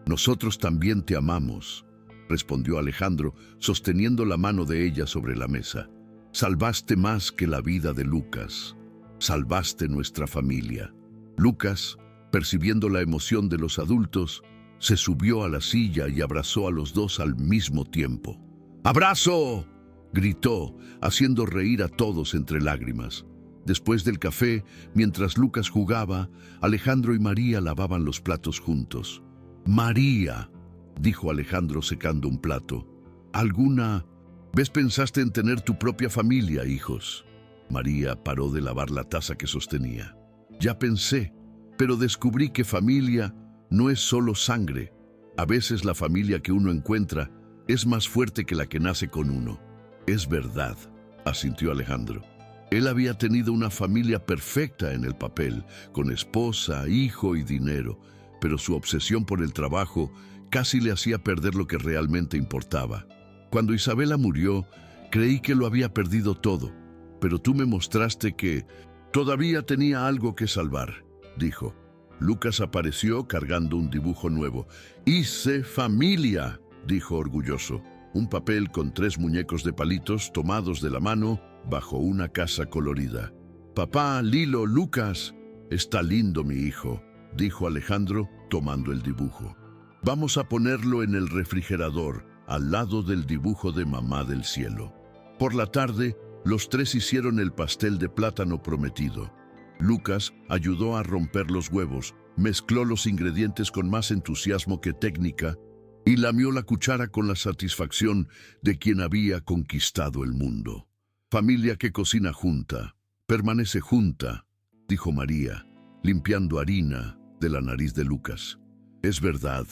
«Nosotros también te amamos», respondió Alejandro, sosteniendo la mano de ella sobre la mesa. «Salvaste más que la vida de Lucas. Salvaste nuestra familia». Lucas, percibiendo la emoción de los adultos, se subió a la silla y abrazó a los 2 al mismo tiempo. «¡Abrazo!», gritó, haciendo reír a todos entre lágrimas. Después del café, mientras Lucas jugaba, Alejandro y María lavaban los platos juntos. «María», dijo Alejandro secando un plato, «¿alguna vez pensaste en tener tu propia familia, hijos?». María paró de lavar la taza que sostenía. «Ya pensé, pero descubrí que familia no es solo sangre. A veces la familia que uno encuentra es más fuerte que la que nace con uno». «Es verdad», asintió Alejandro. Él había tenido una familia perfecta en el papel, con esposa, hijo y dinero, pero su obsesión por el trabajo casi le hacía perder lo que realmente importaba. Cuando Isabela murió, creí que lo había perdido todo, pero tú me mostraste que todavía tenía algo que salvar, dijo. Lucas apareció cargando un dibujo nuevo. «Hice familia», dijo orgulloso. Un papel con 3 muñecos de palitos tomados de la mano bajo una casa colorida. «Papá, Lilo, Lucas, está lindo mi hijo», dijo Alejandro tomando el dibujo. «Vamos a ponerlo en el refrigerador, al lado del dibujo de Mamá del Cielo». Por la tarde, los 3 hicieron el pastel de plátano prometido. Lucas ayudó a romper los huevos, mezcló los ingredientes con más entusiasmo que técnica y lamió la cuchara con la satisfacción de quien había conquistado el mundo. «Familia que cocina junta, permanece junta», dijo María, limpiando harina de la nariz de Lucas. «Es verdad»,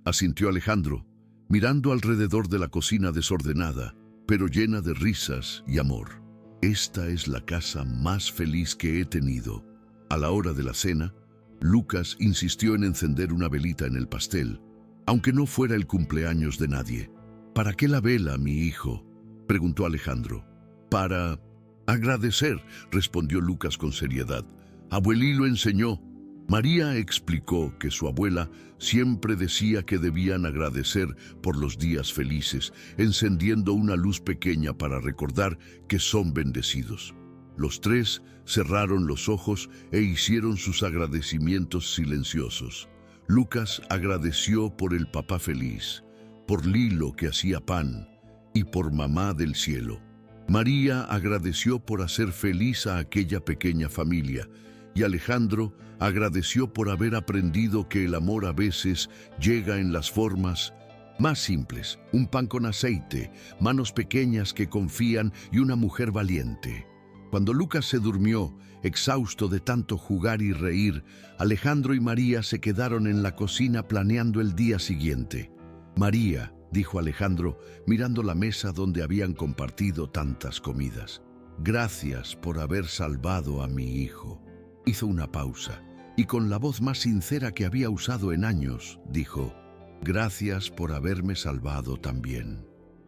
asintió Alejandro, mirando alrededor de la cocina desordenada, pero llena de risas y amor. «Esta es la casa más feliz que he tenido». A la hora de la cena, Lucas insistió en encender una velita en el pastel, aunque no fuera el cumpleaños de nadie. «¿Para qué la vela, mi hijo?», preguntó Alejandro. «Para agradecer», respondió Lucas con seriedad. «Abuelí lo enseñó». María explicó que su abuela siempre decía que debían agradecer por los días felices, encendiendo una luz pequeña para recordar que son bendecidos. Los 3 cerraron los ojos e hicieron sus agradecimientos silenciosos. Lucas agradeció por el papá feliz, por Lilo que hacía pan y por Mamá del Cielo. María agradeció por hacer feliz a aquella pequeña familia, y Alejandro agradeció por haber aprendido que el amor a veces llega en las formas más simples: un pan con aceite, manos pequeñas que confían y una mujer valiente. Cuando Lucas se durmió, exhausto de tanto jugar y reír, Alejandro y María se quedaron en la cocina planeando el día siguiente. «María», dijo Alejandro, mirando la mesa donde habían compartido tantas comidas, «gracias por haber salvado a mi hijo». Hizo una pausa y con la voz más sincera que había usado en años, dijo: «Gracias por haberme salvado también.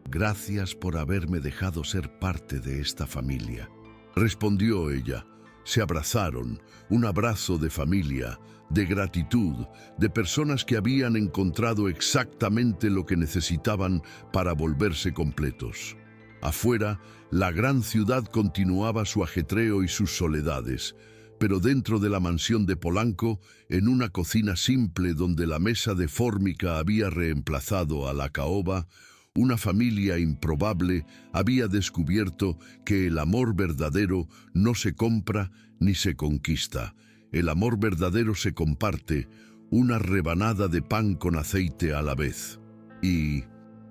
Gracias por haberme dejado ser parte de esta familia». Respondió ella. Se abrazaron, un abrazo de familia, de gratitud, de personas que habían encontrado exactamente lo que necesitaban para volverse completos. Afuera, la gran ciudad continuaba su ajetreo y sus soledades, pero dentro de la mansión de Polanco, en una cocina simple donde la mesa de fórmica había reemplazado a la caoba, una familia improbable había descubierto que el amor verdadero no se compra ni se conquista. El amor verdadero se comparte, una rebanada de pan con aceite a la vez. Y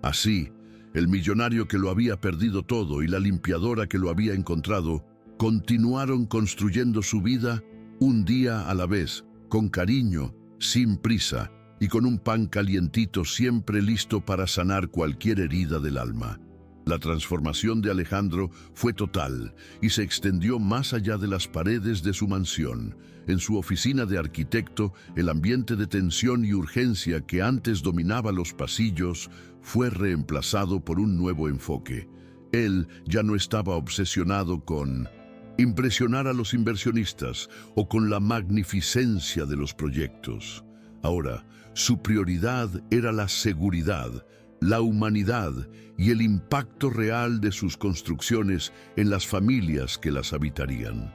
así, el millonario que lo había perdido todo y la limpiadora que lo había encontrado, continuaron construyendo su vida un día a la vez, con cariño, sin prisa, y con un pan calientito siempre listo para sanar cualquier herida del alma. La transformación de Alejandro fue total y se extendió más allá de las paredes de su mansión. En su oficina de arquitecto, el ambiente de tensión y urgencia que antes dominaba los pasillos fue reemplazado por un nuevo enfoque. Él ya no estaba obsesionado con impresionar a los inversionistas o con la magnificencia de los proyectos. Ahora, su prioridad era la seguridad, la humanidad y el impacto real de sus construcciones en las familias que las habitarían.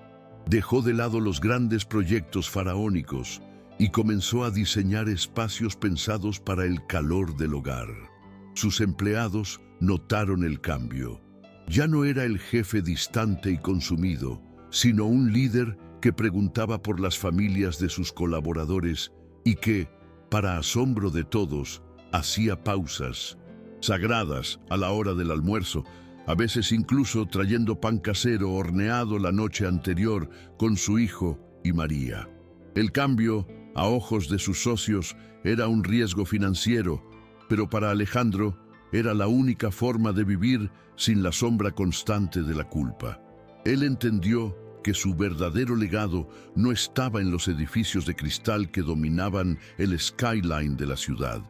Dejó de lado los grandes proyectos faraónicos y comenzó a diseñar espacios pensados para el calor del hogar. Sus empleados notaron el cambio. Ya no era el jefe distante y consumido, sino un líder que preguntaba por las familias de sus colaboradores y que, para asombro de todos, hacía pausas sagradas a la hora del almuerzo, a veces incluso trayendo pan casero horneado la noche anterior con su hijo y María. El cambio, a ojos de sus socios, era un riesgo financiero, pero para Alejandro era la única forma de vivir sin la sombra constante de la culpa. Él entendió que su verdadero legado no estaba en los edificios de cristal que dominaban el skyline de la ciudad,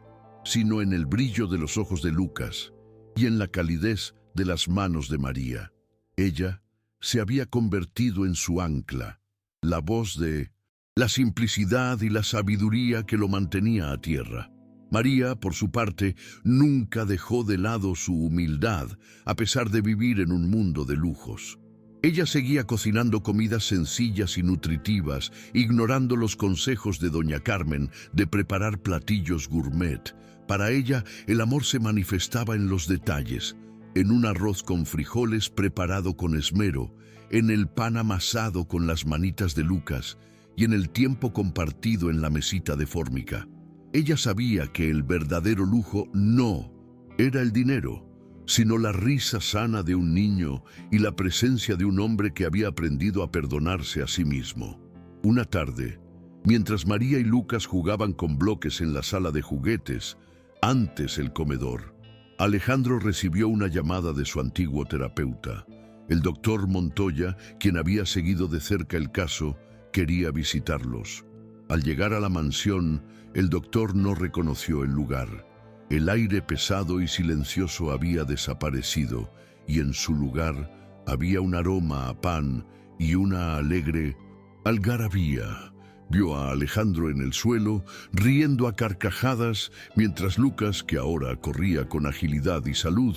sino en el brillo de los ojos de Lucas y en la calidez de las manos de María. Ella se había convertido en su ancla, la voz de la simplicidad y la sabiduría que lo mantenía a tierra. María, por su parte, nunca dejó de lado su humildad, a pesar de vivir en un mundo de lujos. Ella seguía cocinando comidas sencillas y nutritivas, ignorando los consejos de doña Carmen de preparar platillos gourmet. Para ella, el amor se manifestaba en los detalles, en un arroz con frijoles preparado con esmero, en el pan amasado con las manitas de Lucas y en el tiempo compartido en la mesita de Fórmica. Ella sabía que el verdadero lujo no era el dinero, sino la risa sana de un niño y la presencia de un hombre que había aprendido a perdonarse a sí mismo. Una tarde, mientras María y Lucas jugaban con bloques en la sala de juguetes, antes el comedor, Alejandro recibió una llamada de su antiguo terapeuta. El doctor Montoya, quien había seguido de cerca el caso, quería visitarlos. Al llegar a la mansión, el doctor no reconoció el lugar. El aire pesado y silencioso había desaparecido, y en su lugar había un aroma a pan y una alegre algarabía. Vio a Alejandro en el suelo, riendo a carcajadas, mientras Lucas, que ahora corría con agilidad y salud,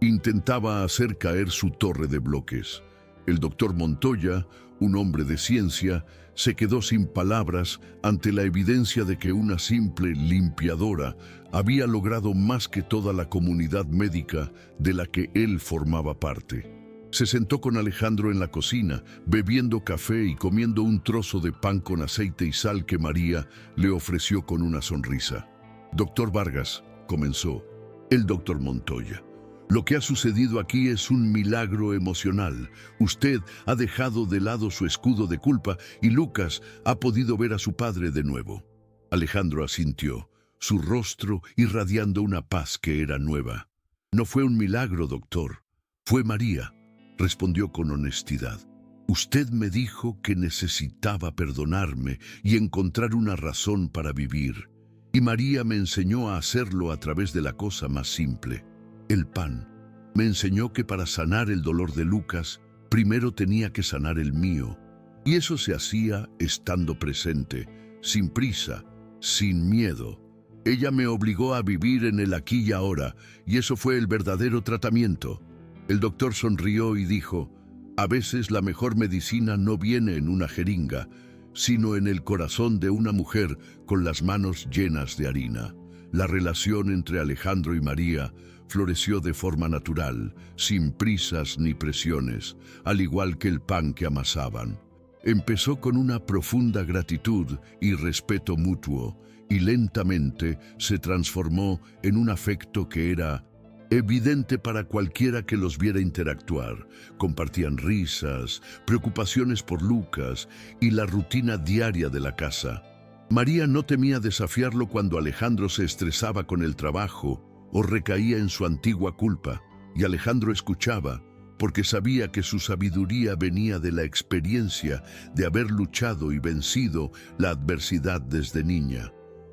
intentaba hacer caer su torre de bloques. El doctor Montoya, un hombre de ciencia, se quedó sin palabras ante la evidencia de que una simple limpiadora había logrado más que toda la comunidad médica de la que él formaba parte. Se sentó con Alejandro en la cocina, bebiendo café y comiendo un trozo de pan con aceite y sal que María le ofreció con una sonrisa. «Doctor Vargas», comenzó el doctor Montoya, «lo que ha sucedido aquí es un milagro emocional. Usted ha dejado de lado su escudo de culpa y Lucas ha podido ver a su padre de nuevo». Alejandro asintió, su rostro irradiando una paz que era nueva. «No fue un milagro, doctor. Fue María», respondió con honestidad. «Usted me dijo que necesitaba perdonarme y encontrar una razón para vivir. Y María me enseñó a hacerlo a través de la cosa más simple, el pan. Me enseñó que para sanar el dolor de Lucas, primero tenía que sanar el mío. Y eso se hacía estando presente, sin prisa, sin miedo. Ella me obligó a vivir en el aquí y ahora, y eso fue el verdadero tratamiento». El doctor sonrió y dijo: «A veces la mejor medicina no viene en una jeringa, sino en el corazón de una mujer con las manos llenas de harina». La relación entre Alejandro y María floreció de forma natural, sin prisas ni presiones, al igual que el pan que amasaban. Empezó con una profunda gratitud y respeto mutuo, y lentamente se transformó en un afecto que era evidente para cualquiera que los viera interactuar. Compartían risas, preocupaciones por Lucas y la rutina diaria de la casa. María no temía desafiarlo cuando Alejandro se estresaba con el trabajo o recaía en su antigua culpa, y Alejandro escuchaba, porque sabía que su sabiduría venía de la experiencia de haber luchado y vencido la adversidad desde niña.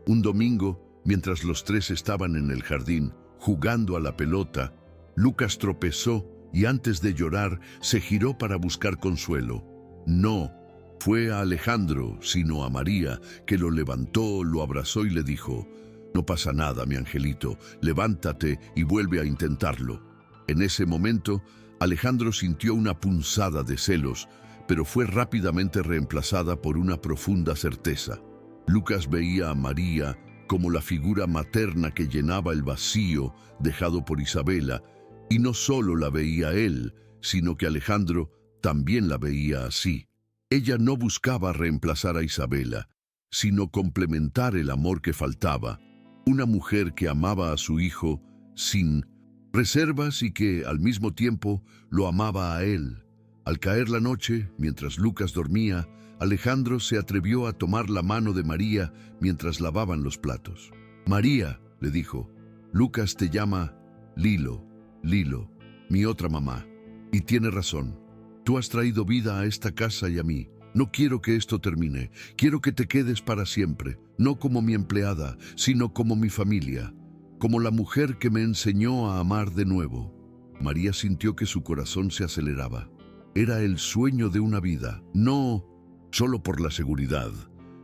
Un domingo, mientras los tres estaban en el jardín, jugando a la pelota, Lucas tropezó y antes de llorar se giró para buscar consuelo. No fue a Alejandro, sino a María, que lo levantó, lo abrazó y le dijo: «No pasa nada, mi angelito, levántate y vuelve a intentarlo». En ese momento, Alejandro sintió una punzada de celos, pero fue rápidamente reemplazada por una profunda certeza. Lucas veía a María como la figura materna que llenaba el vacío dejado por Isabela, y no solo la veía él, sino que Alejandro también la veía así. Ella no buscaba reemplazar a Isabela, sino complementar el amor que faltaba, una mujer que amaba a su hijo sin reservas y que, al mismo tiempo, lo amaba a él. Al caer la noche, mientras Lucas dormía, Alejandro se atrevió a tomar la mano de María mientras lavaban los platos. «María», le dijo, «Lucas te llama Lilo, mi otra mamá. Y tiene razón. Tú has traído vida a esta casa y a mí. No quiero que esto termine. Quiero que te quedes para siempre, no como mi empleada, sino como mi familia». como la mujer que me enseñó a amar de nuevo. María sintió que su corazón se aceleraba. Era el sueño de una vida, no solo por la seguridad,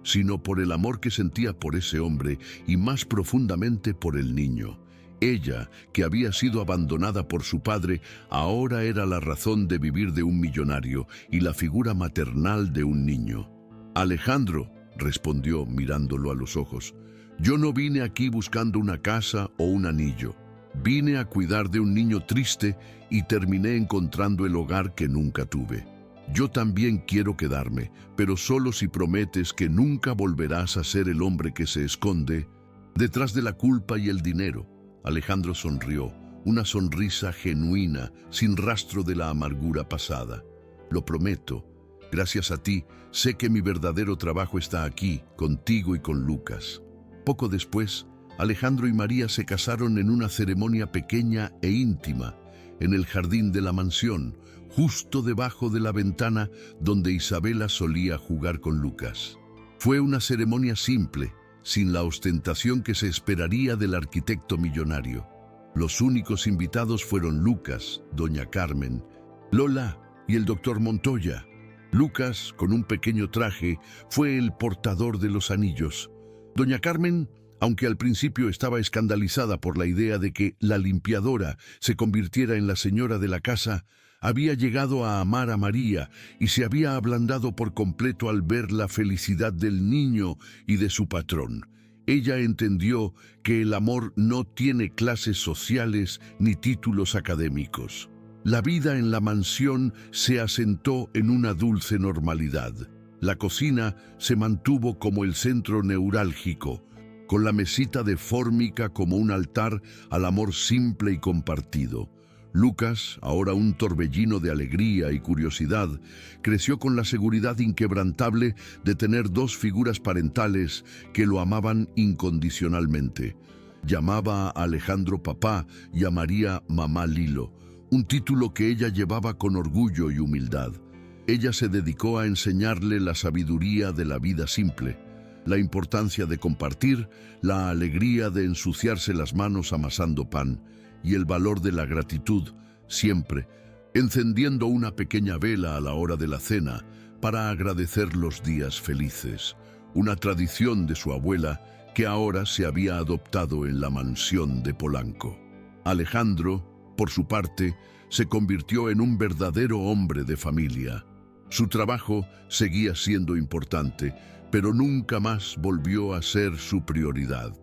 sino por el amor que sentía por ese hombre y más profundamente por el niño. Ella, que había sido abandonada por su padre, ahora era la razón de vivir de un millonario y la figura maternal de un niño. Alejandro, respondió mirándolo a los ojos, yo no vine aquí buscando una casa o un anillo. Vine a cuidar de un niño triste y terminé encontrando el hogar que nunca tuve. Yo también quiero quedarme, pero solo si prometes que nunca volverás a ser el hombre que se esconde detrás de la culpa y el dinero. Alejandro sonrió, una sonrisa genuina, sin rastro de la amargura pasada. Lo prometo. Gracias a ti, sé que mi verdadero trabajo está aquí, contigo y con Lucas. Poco después, Alejandro y María se casaron en una ceremonia pequeña e íntima, en el jardín de la mansión, justo debajo de la ventana donde Isabela solía jugar con Lucas. Fue una ceremonia simple, sin la ostentación que se esperaría del arquitecto millonario. Los únicos invitados fueron Lucas, doña Carmen, Lola y el doctor Montoya. Lucas, con un pequeño traje, fue el portador de los anillos. Doña Carmen, aunque al principio estaba escandalizada por la idea de que la limpiadora se convirtiera en la señora de la casa, había llegado a amar a María y se había ablandado por completo al ver la felicidad del niño y de su patrón. Ella entendió que el amor no tiene clases sociales ni títulos académicos. La vida en la mansión se asentó en una dulce normalidad. La cocina se mantuvo como el centro neurálgico, con la mesita de fórmica como un altar al amor simple y compartido. Lucas, ahora un torbellino de alegría y curiosidad, creció con la seguridad inquebrantable de tener dos figuras parentales que lo amaban incondicionalmente. Llamaba a Alejandro papá y a María mamá Lilo, un título que ella llevaba con orgullo y humildad. Ella se dedicó a enseñarle la sabiduría de la vida simple, la importancia de compartir, la alegría de ensuciarse las manos amasando pan y el valor de la gratitud, siempre encendiendo una pequeña vela a la hora de la cena para agradecer los días felices, una tradición de su abuela que ahora se había adoptado en la mansión de Polanco. Alejandro, por su parte, se convirtió en un verdadero hombre de familia. Su trabajo seguía siendo importante, pero nunca más volvió a ser su prioridad.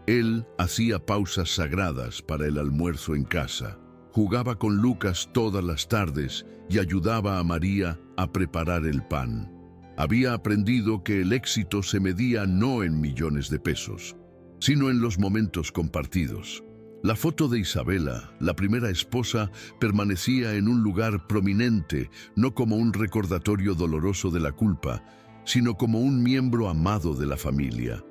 Él hacía pausas sagradas para el almuerzo en casa, jugaba con Lucas todas las tardes y ayudaba a María a preparar el pan. Había aprendido que el éxito se medía no en millones de pesos, sino en los momentos compartidos. La foto de Isabela, la primera esposa, permanecía en un lugar prominente, no como un recordatorio doloroso de la culpa, sino como un miembro amado de la familia.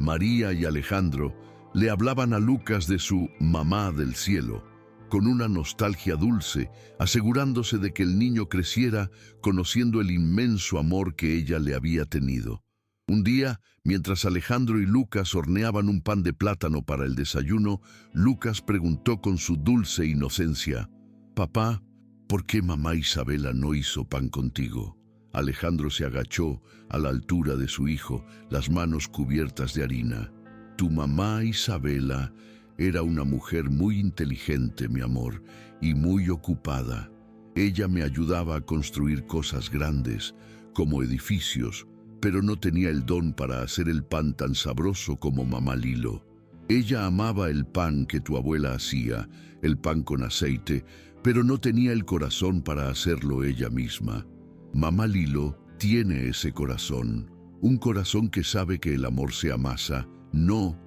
María y Alejandro le hablaban a Lucas de su mamá del cielo, con una nostalgia dulce, asegurándose de que el niño creciera conociendo el inmenso amor que ella le había tenido. Un día, mientras Alejandro y Lucas horneaban un pan de plátano para el desayuno, Lucas preguntó con su dulce inocencia, «Papá, ¿por qué mamá Isabela no hizo pan contigo?» Alejandro se agachó a la altura de su hijo, las manos cubiertas de harina. «Tu mamá Isabela era una mujer muy inteligente, mi amor, y muy ocupada. Ella me ayudaba a construir cosas grandes, como edificios, pero no tenía el don para hacer el pan tan sabroso como mamá Lilo. Ella amaba el pan que tu abuela hacía, el pan con aceite, pero no tenía el corazón para hacerlo ella misma. Mamá Lilo tiene ese corazón, un corazón que sabe que el amor se amasa, no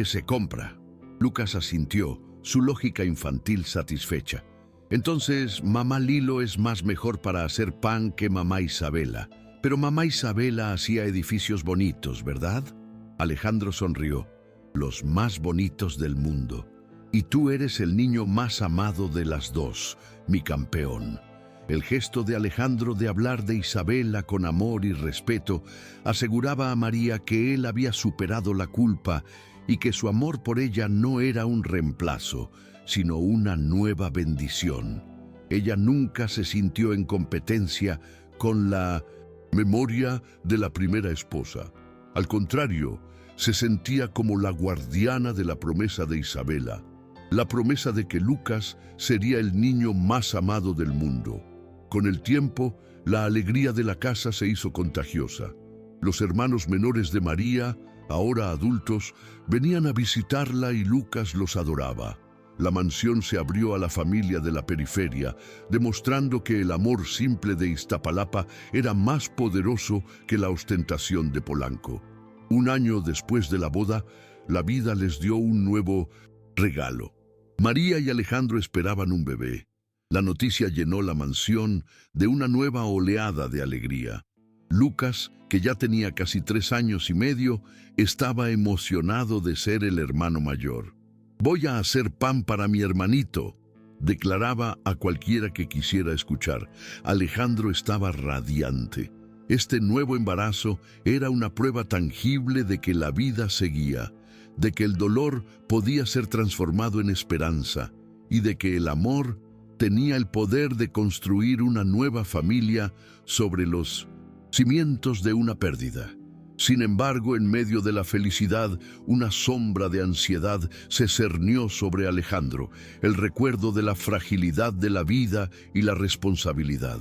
se compra». Lucas asintió, su lógica infantil satisfecha. «Entonces, mamá Lilo es más mejor para hacer pan que mamá Isabela. Pero mamá Isabela hacía edificios bonitos, ¿verdad?» Alejandro sonrió. «Los más bonitos del mundo. Y tú eres el niño más amado de las dos, mi campeón». El gesto de Alejandro de hablar de Isabela con amor y respeto aseguraba a María que él había superado la culpa y que su amor por ella no era un reemplazo, sino una nueva bendición. Ella nunca se sintió en competencia con la memoria de la primera esposa. Al contrario, se sentía como la guardiana de la promesa de Isabela, la promesa de que Lucas sería el niño más amado del mundo. Con el tiempo, la alegría de la casa se hizo contagiosa. Los hermanos menores de María, ahora adultos, venían a visitarla y Lucas los adoraba. La mansión se abrió a la familia de la periferia, demostrando que el amor simple de Iztapalapa era más poderoso que la ostentación de Polanco. Un año después de la boda, la vida les dio un nuevo regalo. María y Alejandro esperaban un bebé. La noticia llenó la mansión de una nueva oleada de alegría. Lucas, que ya tenía casi 3 años y medio, estaba emocionado de ser el hermano mayor. «Voy a hacer pan para mi hermanito», declaraba a cualquiera que quisiera escuchar. Alejandro estaba radiante. Este nuevo embarazo era una prueba tangible de que la vida seguía, de que el dolor podía ser transformado en esperanza y de que el amor tenía el poder de construir una nueva familia sobre los cimientos de una pérdida. Sin embargo, en medio de la felicidad, una sombra de ansiedad se cernió sobre Alejandro, el recuerdo de la fragilidad de la vida y la responsabilidad.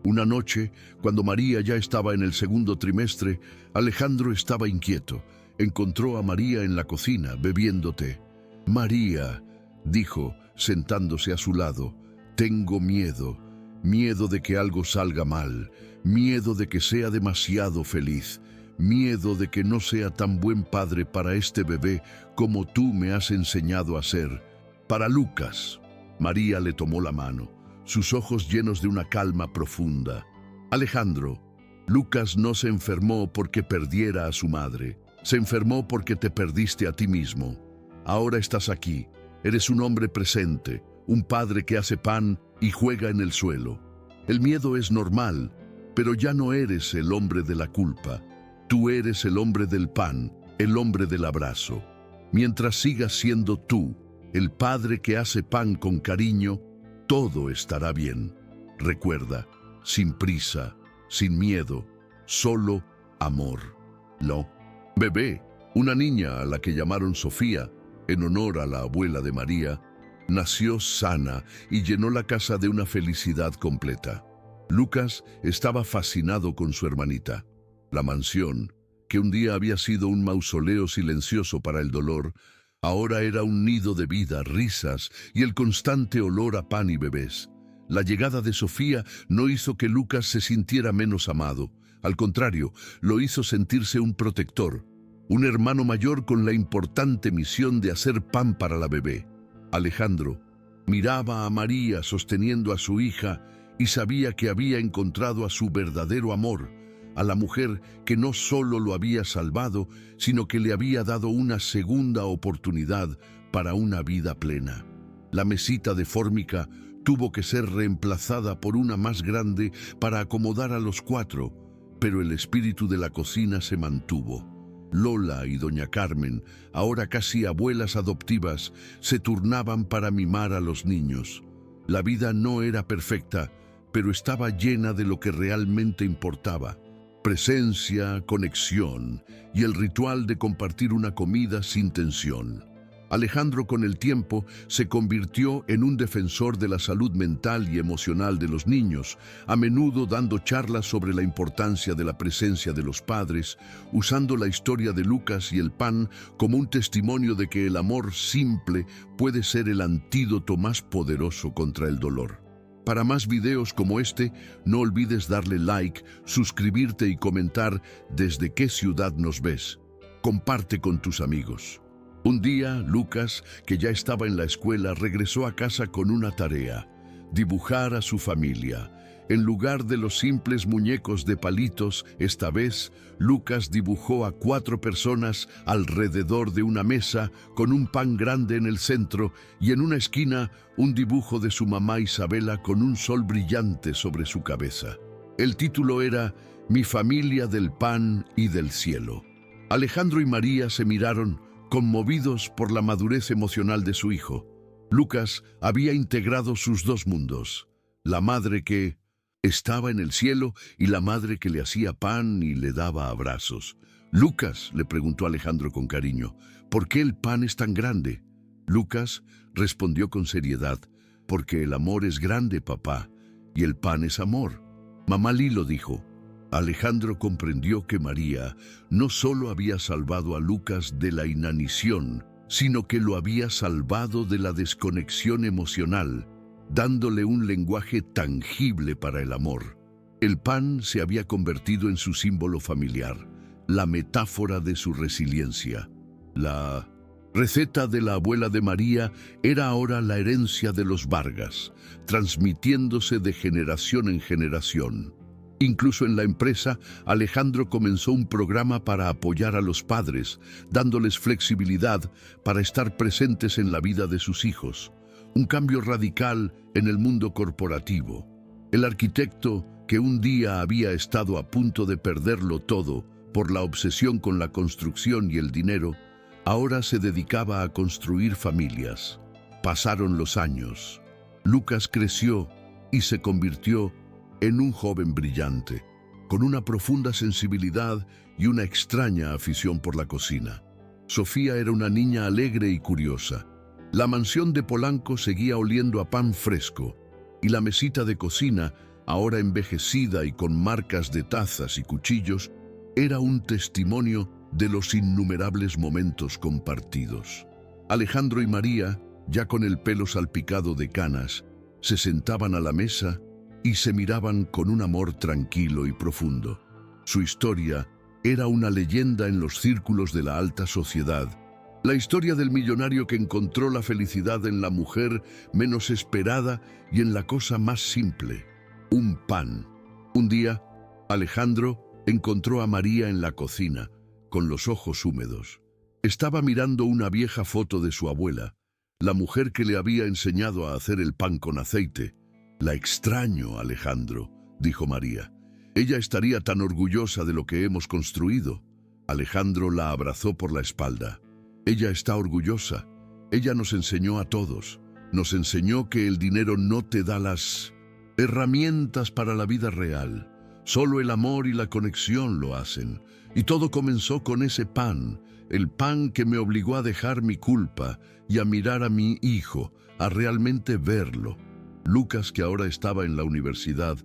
Una noche, cuando María ya estaba en el segundo trimestre, Alejandro estaba inquieto. Encontró a María en la cocina, bebiendo té. «María», dijo, sentándose a su lado, «tengo miedo, miedo de que algo salga mal, miedo de que sea demasiado feliz, miedo de que no sea tan buen padre para este bebé como tú me has enseñado a ser. Para Lucas». María le tomó la mano, sus ojos llenos de una calma profunda. «Alejandro, Lucas no se enfermó porque perdiera a su madre. Se enfermó porque te perdiste a ti mismo. Ahora estás aquí. Eres un hombre presente, un padre que hace pan y juega en el suelo. El miedo es normal, pero ya no eres el hombre de la culpa. Tú eres el hombre del pan, el hombre del abrazo. Mientras sigas siendo tú, el padre que hace pan con cariño, todo estará bien. Recuerda, sin prisa, sin miedo, solo amor». No. Bebé, una niña a la que llamaron Sofía, en honor a la abuela de María, nació sana y llenó la casa de una felicidad completa. Lucas estaba fascinado con su hermanita. La mansión, que un día había sido un mausoleo silencioso para el dolor, ahora era un nido de vida, risas y el constante olor a pan y bebés. La llegada de Sofía no hizo que Lucas se sintiera menos amado. Al contrario, lo hizo sentirse un protector, un hermano mayor con la importante misión de hacer pan para la bebé. Alejandro miraba a María sosteniendo a su hija y sabía que había encontrado a su verdadero amor, a la mujer que no solo lo había salvado, sino que le había dado una segunda oportunidad para una vida plena. La mesita de fórmica tuvo que ser reemplazada por una más grande para acomodar a los 4, pero el espíritu de la cocina se mantuvo. Lola y doña Carmen, ahora casi abuelas adoptivas, se turnaban para mimar a los niños. La vida no era perfecta, pero estaba llena de lo que realmente importaba: presencia, conexión y el ritual de compartir una comida sin tensión. Alejandro, con el tiempo, se convirtió en un defensor de la salud mental y emocional de los niños, a menudo dando charlas sobre la importancia de la presencia de los padres, usando la historia de Lucas y el pan como un testimonio de que el amor simple puede ser el antídoto más poderoso contra el dolor. Para más videos como este, no olvides darle like, suscribirte y comentar desde qué ciudad nos ves. Comparte con tus amigos. Un día, Lucas, que ya estaba en la escuela, regresó a casa con una tarea: dibujar a su familia. En lugar de los simples muñecos de palitos, esta vez, Lucas dibujó a 4 personas alrededor de una mesa con un pan grande en el centro y en una esquina un dibujo de su mamá Isabela con un sol brillante sobre su cabeza. El título era «Mi familia del pan y del cielo». Alejandro y María se miraron conmovidos por la madurez emocional de su hijo. Lucas había integrado sus dos mundos, la madre que estaba en el cielo y la madre que le hacía pan y le daba abrazos. «Lucas», le preguntó Alejandro con cariño, «¿por qué el pan es tan grande?» Lucas respondió con seriedad, «Porque el amor es grande, papá, y el pan es amor». Mamá Lilo dijo. Alejandro comprendió que María no solo había salvado a Lucas de la inanición, sino que lo había salvado de la desconexión emocional, dándole un lenguaje tangible para el amor. El pan se había convertido en su símbolo familiar, la metáfora de su resiliencia. La receta de la abuela de María era ahora la herencia de los Vargas, transmitiéndose de generación en generación. Incluso en la empresa, Alejandro comenzó un programa para apoyar a los padres, dándoles flexibilidad para estar presentes en la vida de sus hijos. Un cambio radical en el mundo corporativo. El arquitecto, que un día había estado a punto de perderlo todo por la obsesión con la construcción y el dinero, ahora se dedicaba a construir familias. Pasaron los años. Lucas creció y se convirtió en un joven brillante, con una profunda sensibilidad y una extraña afición por la cocina. Sofía era una niña alegre y curiosa. La mansión de Polanco seguía oliendo a pan fresco, y la mesita de cocina, ahora envejecida y con marcas de tazas y cuchillos, era un testimonio de los innumerables momentos compartidos. Alejandro y María, ya con el pelo salpicado de canas, se sentaban a la mesa y se miraban con un amor tranquilo y profundo. Su historia era una leyenda en los círculos de la alta sociedad, la historia del millonario que encontró la felicidad en la mujer menos esperada y en la cosa más simple, un pan. Un día, Alejandro encontró a María en la cocina, con los ojos húmedos. Estaba mirando una vieja foto de su abuela, la mujer que le había enseñado a hacer el pan con aceite. «La extraño, Alejandro», dijo María. «Ella estaría tan orgullosa de lo que hemos construido». Alejandro la abrazó por la espalda. «Ella está orgullosa. Ella nos enseñó a todos. Nos enseñó que el dinero no te da las herramientas para la vida real. Solo el amor y la conexión lo hacen. Y todo comenzó con ese pan, el pan que me obligó a dejar mi culpa y a mirar a mi hijo, a realmente verlo». Lucas, que ahora estaba en la universidad,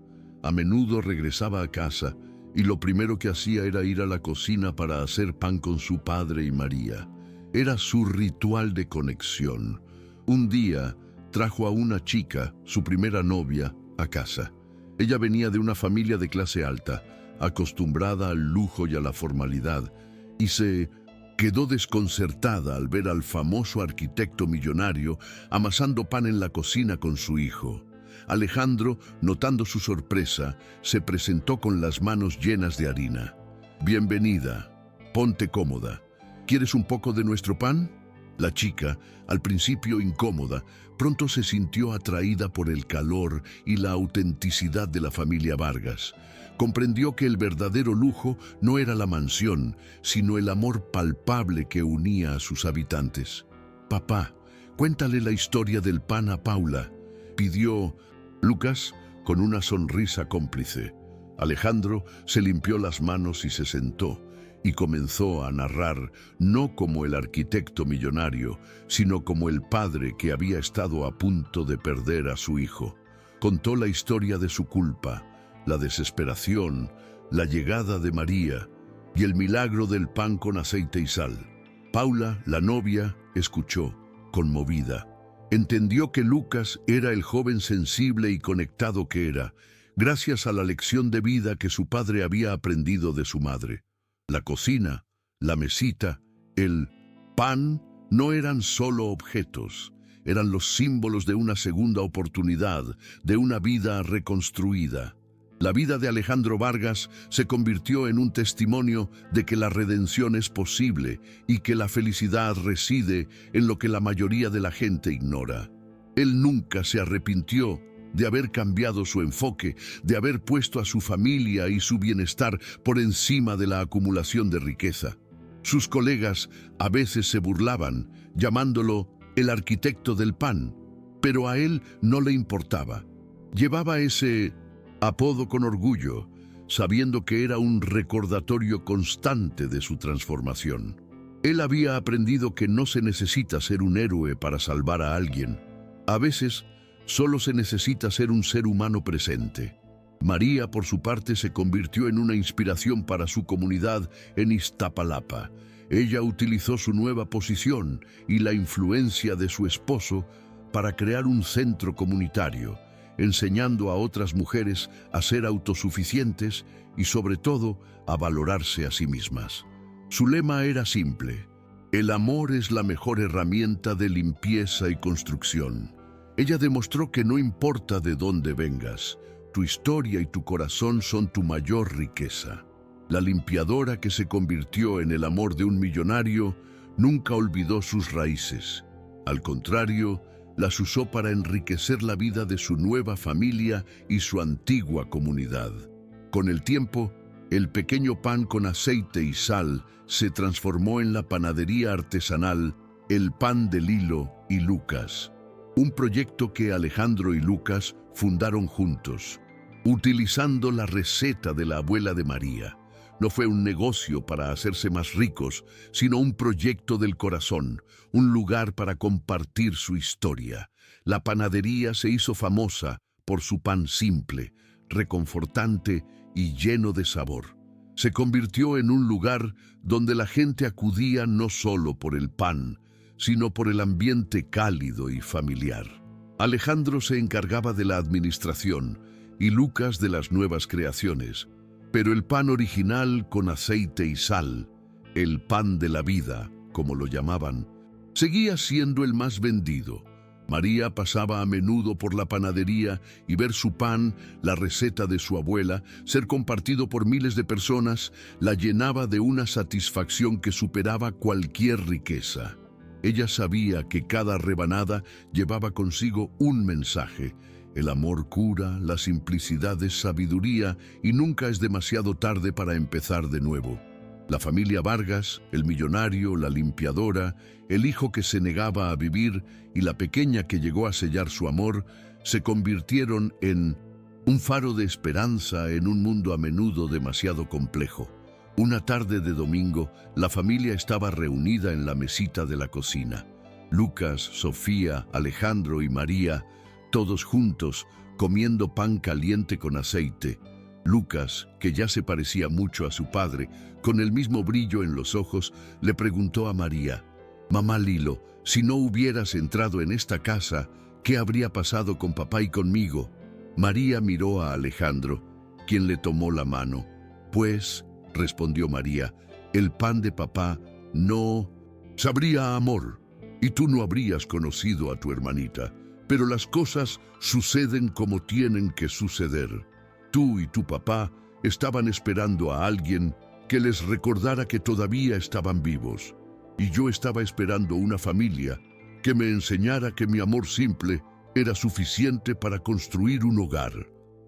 a menudo regresaba a casa y lo primero que hacía era ir a la cocina para hacer pan con su padre y María. Era su ritual de conexión. Un día trajo a una chica, su primera novia, a casa. Ella venía de una familia de clase alta, acostumbrada al lujo y a la formalidad, y se quedó desconcertada al ver al famoso arquitecto millonario amasando pan en la cocina con su hijo. Alejandro, notando su sorpresa, se presentó con las manos llenas de harina. «Bienvenida, ponte cómoda. ¿Quieres un poco de nuestro pan?» La chica, al principio incómoda, pronto se sintió atraída por el calor y la autenticidad de la familia Vargas. Comprendió que el verdadero lujo no era la mansión, sino el amor palpable que unía a sus habitantes. «Papá, cuéntale la historia del pan a Paula», pidió Lucas con una sonrisa cómplice. Alejandro se limpió las manos y se sentó, y comenzó a narrar, no como el arquitecto millonario, sino como el padre que había estado a punto de perder a su hijo. Contó la historia de su culpa, la desesperación, la llegada de María y el milagro del pan con aceite y sal. Paula, la novia, escuchó, conmovida. Entendió que Lucas era el joven sensible y conectado que era, gracias a la lección de vida que su padre había aprendido de su madre. La cocina, la mesita, el pan no eran solo objetos, eran los símbolos de una segunda oportunidad, de una vida reconstruida. La vida de Alejandro Vargas se convirtió en un testimonio de que la redención es posible y que la felicidad reside en lo que la mayoría de la gente ignora. Él nunca se arrepintió de haber cambiado su enfoque, de haber puesto a su familia y su bienestar por encima de la acumulación de riqueza. Sus colegas a veces se burlaban, llamándolo el arquitecto del pan, pero a él no le importaba. Llevaba ese apodo con orgullo, sabiendo que era un recordatorio constante de su transformación. Él había aprendido que no se necesita ser un héroe para salvar a alguien. A veces, solo se necesita ser un ser humano presente. María, por su parte, se convirtió en una inspiración para su comunidad en Iztapalapa. Ella utilizó su nueva posición y la influencia de su esposo para crear un centro comunitario, enseñando a otras mujeres a ser autosuficientes y, sobre todo, a valorarse a sí mismas. Su lema era simple: el amor es la mejor herramienta de limpieza y construcción. Ella demostró que no importa de dónde vengas, tu historia y tu corazón son tu mayor riqueza. La limpiadora que se convirtió en el amor de un millonario nunca olvidó sus raíces. Al contrario, las usó para enriquecer la vida de su nueva familia y su antigua comunidad. Con el tiempo, el pequeño pan con aceite y sal se transformó en la panadería artesanal El Pan de Lilo y Lucas, un proyecto que Alejandro y Lucas fundaron juntos, utilizando la receta de la abuela de María. No fue un negocio para hacerse más ricos, sino un proyecto del corazón, un lugar para compartir su historia. La panadería se hizo famosa por su pan simple, reconfortante y lleno de sabor. Se convirtió en un lugar donde la gente acudía no solo por el pan, sino por el ambiente cálido y familiar. Alejandro se encargaba de la administración y Lucas de las nuevas creaciones, pero el pan original con aceite y sal, el pan de la vida, como lo llamaban, seguía siendo el más vendido. María pasaba a menudo por la panadería y ver su pan, la receta de su abuela, ser compartido por miles de personas, la llenaba de una satisfacción que superaba cualquier riqueza. Ella sabía que cada rebanada llevaba consigo un mensaje. El amor cura, la simplicidad es sabiduría y nunca es demasiado tarde para empezar de nuevo. La familia Vargas, el millonario, la limpiadora, el hijo que se negaba a vivir y la pequeña que llegó a sellar su amor, se convirtieron en un faro de esperanza en un mundo a menudo demasiado complejo. Una tarde de domingo, la familia estaba reunida en la mesita de la cocina. Lucas, Sofía, Alejandro y María, todos juntos, comiendo pan caliente con aceite. Lucas, que ya se parecía mucho a su padre, con el mismo brillo en los ojos, le preguntó a María: «Mamá Lilo, si no hubieras entrado en esta casa, ¿qué habría pasado con papá y conmigo?». María miró a Alejandro, quien le tomó la mano. «Pues», respondió María, «el pan de papá no sabría amor, y tú no habrías conocido a tu hermanita. Pero las cosas suceden como tienen que suceder. Tú y tu papá estaban esperando a alguien que les recordara que todavía estaban vivos. Y yo estaba esperando una familia que me enseñara que mi amor simple era suficiente para construir un hogar».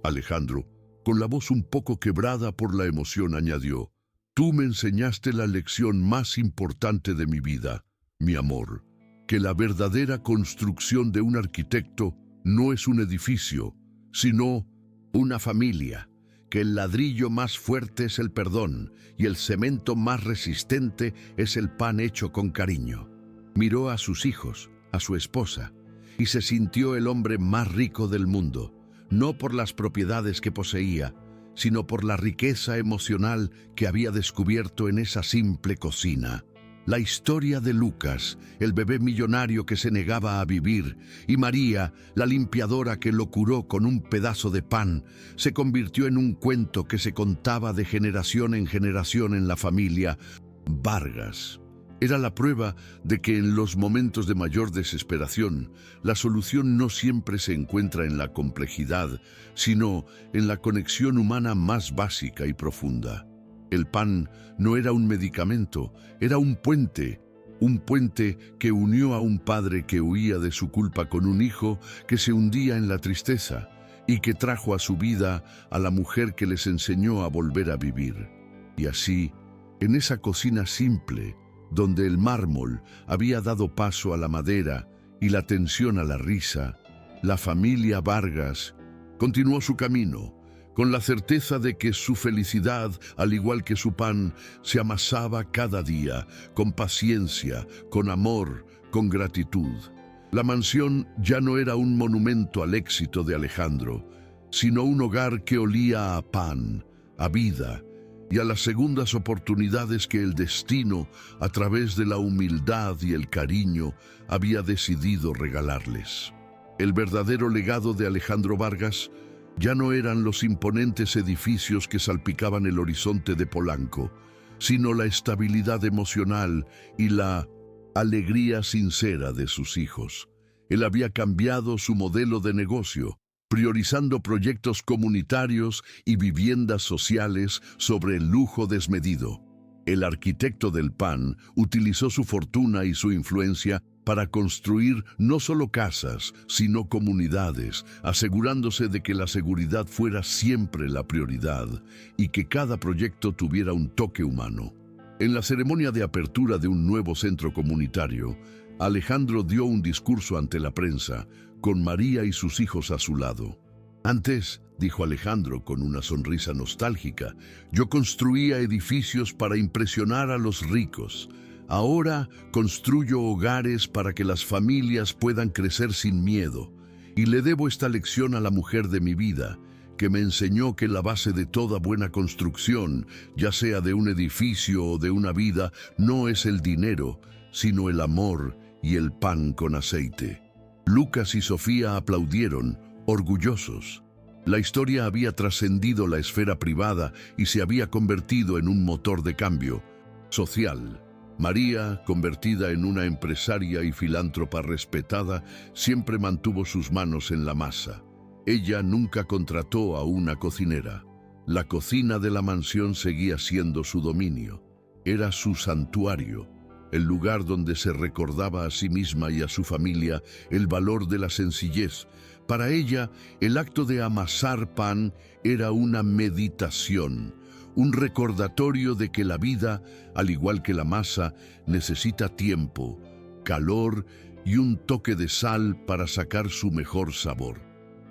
Alejandro, con la voz un poco quebrada por la emoción, añadió: «Tú me enseñaste la lección más importante de mi vida, mi amor, que la verdadera construcción de un arquitecto no es un edificio, sino una familia, que el ladrillo más fuerte es el perdón y el cemento más resistente es el pan hecho con cariño». Miró a sus hijos, a su esposa, y se sintió el hombre más rico del mundo, no por las propiedades que poseía, sino por la riqueza emocional que había descubierto en esa simple cocina. La historia de Lucas, el bebé millonario que se negaba a vivir, y María, la limpiadora que lo curó con un pedazo de pan, se convirtió en un cuento que se contaba de generación en la familia Vargas. Era la prueba de que en los momentos de mayor desesperación, la solución no siempre se encuentra en la complejidad, sino en la conexión humana más básica y profunda. El pan no era un medicamento, era un puente que unió a un padre que huía de su culpa con un hijo que se hundía en la tristeza y que trajo a su vida a la mujer que les enseñó a volver a vivir. Y así, En esa cocina simple, donde el mármol había dado paso a la madera y la tensión a la risa, la familia Vargas continuó su camino, con la certeza de que su felicidad, al igual que su pan, se amasaba cada día, con paciencia, con amor, con gratitud. La mansión ya no era un monumento al éxito de Alejandro, sino un hogar que olía a pan, a vida y a las segundas oportunidades que el destino, a través de la humildad y el cariño, había decidido regalarles. El verdadero legado de Alejandro Vargas ya no eran los imponentes edificios que salpicaban el horizonte de Polanco, sino la estabilidad emocional y la alegría sincera de sus hijos. Él había cambiado su modelo de negocio, priorizando proyectos comunitarios y viviendas sociales sobre el lujo desmedido. El arquitecto del pan utilizó su fortuna y su influencia para construir no solo casas, sino comunidades, asegurándose de que la seguridad fuera siempre la prioridad y que cada proyecto tuviera un toque humano. En la ceremonia de apertura de un nuevo centro comunitario, Alejandro dio un discurso ante la prensa, con María y sus hijos a su lado. Antes, dijo Alejandro con una sonrisa nostálgica, yo construía edificios para impresionar a los ricos. Ahora construyo hogares para que las familias puedan crecer sin miedo. Y le debo esta lección a la mujer de mi vida, que me enseñó que la base de toda buena construcción, ya sea de un edificio o de una vida, no es el dinero, sino el amor y el pan con aceite. Lucas y Sofía aplaudieron, orgullosos. La historia había trascendido la esfera privada y se había convertido en un motor de cambio social. María, convertida en una empresaria y filántropa respetada, siempre mantuvo sus manos en la masa. Ella nunca contrató a una cocinera. La cocina de la mansión seguía siendo su dominio. Era su santuario, el lugar donde se recordaba a sí misma y a su familia el valor de la sencillez. Para ella, el acto de amasar pan era una meditación, un recordatorio de que la vida, al igual que la masa, necesita tiempo, calor y un toque de sal para sacar su mejor sabor.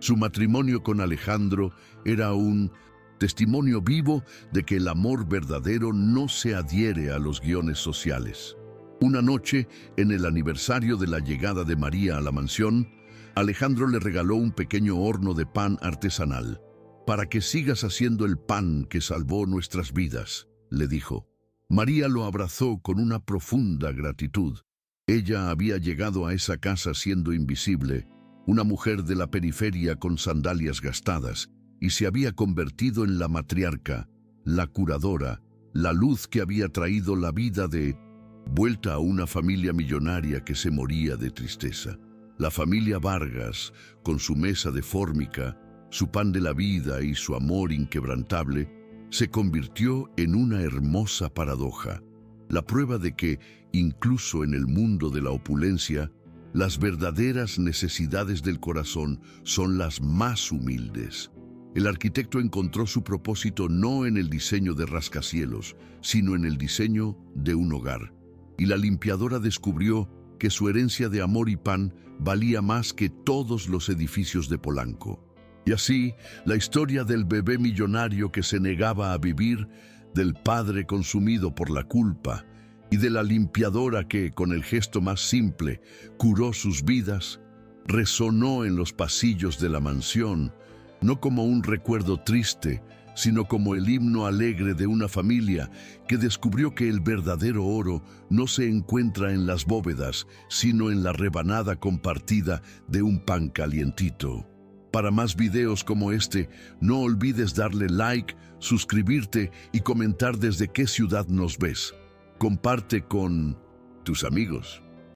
Su matrimonio con Alejandro era un testimonio vivo de que el amor verdadero no se adhiere a los guiones sociales. Una noche, en el aniversario de la llegada de María a la mansión, Alejandro le regaló un pequeño horno de pan artesanal. «Para que sigas haciendo el pan que salvó nuestras vidas», le dijo. María lo abrazó con una profunda gratitud. Ella había llegado a esa casa siendo invisible, una mujer de la periferia con sandalias gastadas, y se había convertido en la matriarca, la curadora, la luz que había traído la vida de vuelta a una familia millonaria que se moría de tristeza. La familia Vargas, con su mesa de fórmica, su pan de la vida y su amor inquebrantable, se convirtió en una hermosa paradoja, la prueba de que, incluso en el mundo de la opulencia, las verdaderas necesidades del corazón son las más humildes. El arquitecto encontró su propósito no en el diseño de rascacielos, sino en el diseño de un hogar. Y la limpiadora descubrió que su herencia de amor y pan valía más que todos los edificios de Polanco. Y así, la historia del bebé millonario que se negaba a vivir, del padre consumido por la culpa y de la limpiadora que, con el gesto más simple, curó sus vidas, resonó en los pasillos de la mansión, no como un recuerdo triste, sino como el himno alegre de una familia que descubrió que el verdadero oro no se encuentra en las bóvedas, sino en la rebanada compartida de un pan calientito. Para más videos como este, no olvides darle like, suscribirte y comentar desde qué ciudad nos ves. Comparte con tus amigos.